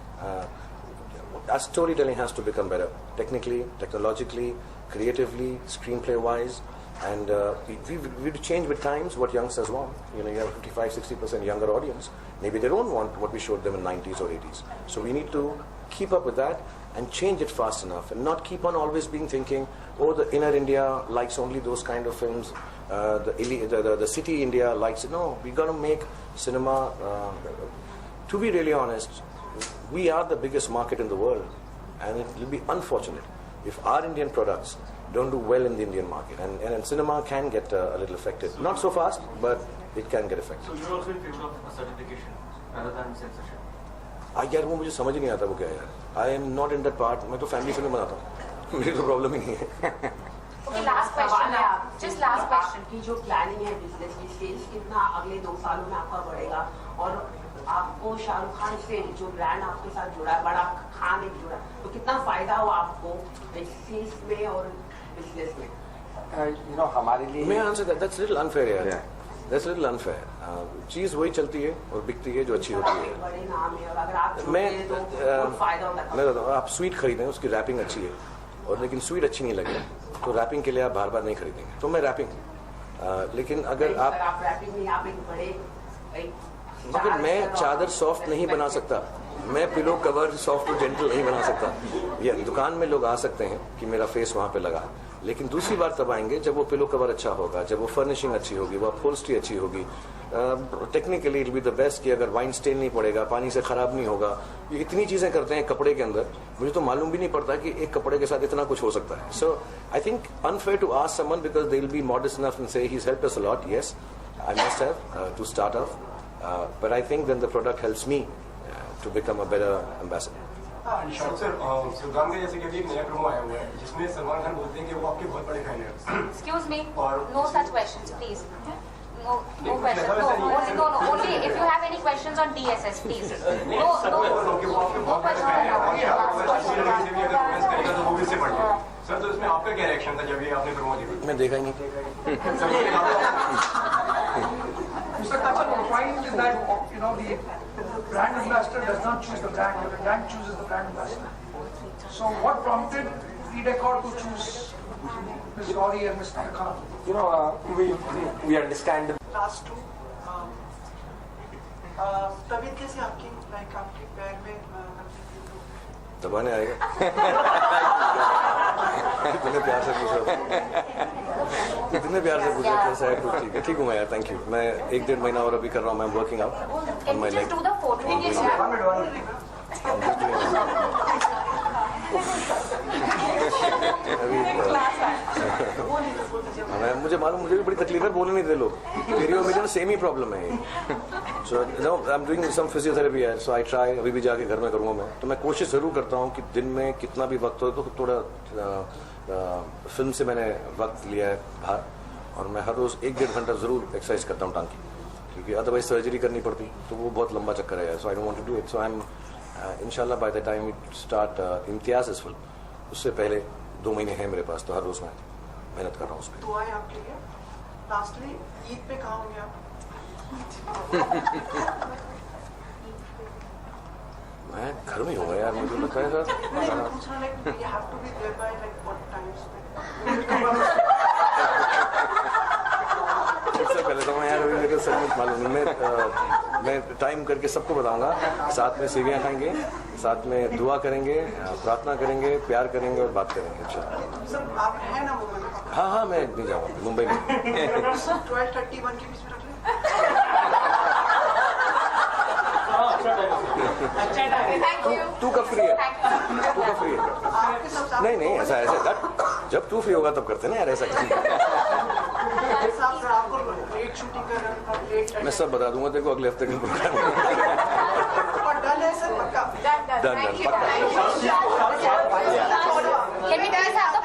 S4: Our storytelling has to become better, technically, technologically, creatively, screenplay-wise, and we change with times what youngsters want. You know, you have 55-60% younger audience. Maybe they don't want what we showed them in 90s or 80s. So we need to keep up with that and change it fast enough, and not keep on always being thinking, oh, the inner India likes only those kind of films. The city India likes it. No, we got to make cinema. To be really honest, we are the biggest market in the world, and it will be unfortunate if our Indian products don't do well in the Indian market, and cinema can get a little affected. Not so fast, but it can get affected.
S14: So you're also in favor of a certification rather than censorship?
S4: यार वो मुझे समझ ही नहीं आता वो क्या है यार. I am not in that part. मैं तो फैमिली फिल्म बनाता हूँ. मेरी तो प्रॉब्लम ही नहीं है.
S18: Okay, last question. Just last question. की जो प्लानिंग है बिजनेस की, सेल्स कितना अगले 2 सालों में आपका बढ़ेगा, और आपको शाहरुख खान से जो ब्रांड आपके साथ जुड़ा है, बड़ा खान एक जुड़ा, तो कितना फायदा हो आपको सेल्स में और बिजनेस में?
S13: You know, हमारे लिए
S4: May I answer that? That's a little unfair यार. That's a little unfair. चीज वही चलती है और बिकती है जो अच्छी होती है.
S18: बड़े नाम है, और अगर आप
S4: मैं
S18: फायदा होता है.
S4: मैं बताऊँ, आप स्वीट खरीदें, उसकी रैपिंग अच्छी है, और लेकिन स्वीट अच्छी नहीं लगे तो रैपिंग के लिए आप बार बार नहीं खरीदेंगे. तो मैं रैपिंग, लेकिन अगर आप
S18: रैपिंग नहीं, आप एक बड़े
S4: मगर मैं चादर सॉफ्ट नहीं बना सकता, मैं पिलो कवर सॉफ्ट और जेंटल नहीं बना सकता. ये दुकान में लोग आ सकते हैं कि मेरा फेस वहाँ पे लगा, लेकिन दूसरी बार तब आएंगे जब वो पिलो कवर अच्छा होगा, जब वो फर्निशिंग अच्छी होगी, वो अपहोल्स्ट्री अच्छी होगी, technically it be the best कि अगर वाइन स्टेन नहीं पड़ेगा, पानी से खराब नहीं होगा. ये इतनी चीजें करते हैं कपड़े के अंदर, मुझे तो मालूम भी नहीं पड़ता कि एक कपड़े के साथ इतना कुछ हो सकता है. So I think unfair to ask someone because they will be modest enough and say he has helped us a lot. Yes, I must have to start off, but I think then the product helps me to become a better ambassador.
S17: Sir, Sultan के जैसे कि अभी एक नया promo आया हुआ है जिसमें सलमान खान बोलते हैं कि वो आपके बहुत बड़े फैन हैं.
S19: Excuse me, no such questions, please. No questions. No. Only if you have any questions on DSS, please. No questions.
S17: Sir, तो इसमें आपका क्या रिएक्शन था जब ये आपने प्रोमो देखा?
S4: मैं देखा ही नहीं.
S20: Mr. Kachal, the point is that, you know, the brand ambassador does not choose the brand chooses the brand ambassador. So what prompted Edecor to choose Ms. Gauri and Mr. Khan?
S13: You know, we understand.
S10: Last two. तबीयत कैसी आपकी? Like आपके पैर में
S4: दबाने आएगा. इतने प्यार से पूछा, कैसा है? ठीक है, ठीक हूँ मैं यार. Thank you. मैं 1-1.5 महीना और अभी कर रहा हूँ. मैं working out on my leg. मुझे मालूम, मुझे भी बड़ी तकलीफ है, बोलने नहीं दे लोग. मेरी और मेरी सेम ही प्रॉब्लम है. So no, I am doing some physiotherapy है. सो आई ट्राई, अभी भी जाके घर में करूँगा मैं. तो मैं कोशिश जरूर करता हूँ कि दिन में कितना भी वक्त हो तो थोड़ा फिल्म से मैंने वक्त लिया है बाहर, और मैं हर रोज 1-1.5 घंटा जरूर एक्सरसाइज करता हूँ टांग की, क्योंकि अदरवाइज सर्जरी करनी पड़ती तो वो बहुत लंबा चक्कर है. So I don't want to do it. So I am इंशाल्लाह by the time we start Imtiaz इस फिल्म, उससे पहले 2 महीने हैं मेरे पास, तो हर रोज मैं मेहनत कर रहा हूँ उस पर.
S10: दुआएं आपके लिए. लास्टली, ईद पे कहाँ होंगे आप?
S4: मैं घर में हूँ यार, मुझे लगता है सर.
S10: पूछना like you have to be there by like what times?
S4: इससे पहले तो मैं यार अभी मेरे सर में मालूम नहीं. मैं टाइम करके सबको बताऊंगा. साथ में सेवियां खाएंगे, साथ में दुआ करेंगे, प्रार्थना करेंगे, प्यार करेंगे और बात करेंगे इंशाल्लाह.
S10: सर, आप हैं ना मुंबई में?
S4: हाँ, मैं नहीं जाऊँगा मुंबई में.
S10: 12:31 के बीच में रख लें.
S4: तू कब फ्री है? नहीं, ऐसा जब तू फ्री होगा तब करते ना यार. ऐसा मैं सब बता दूंगा तेरे को अगले हफ्ते का programme.
S19: Can we please have the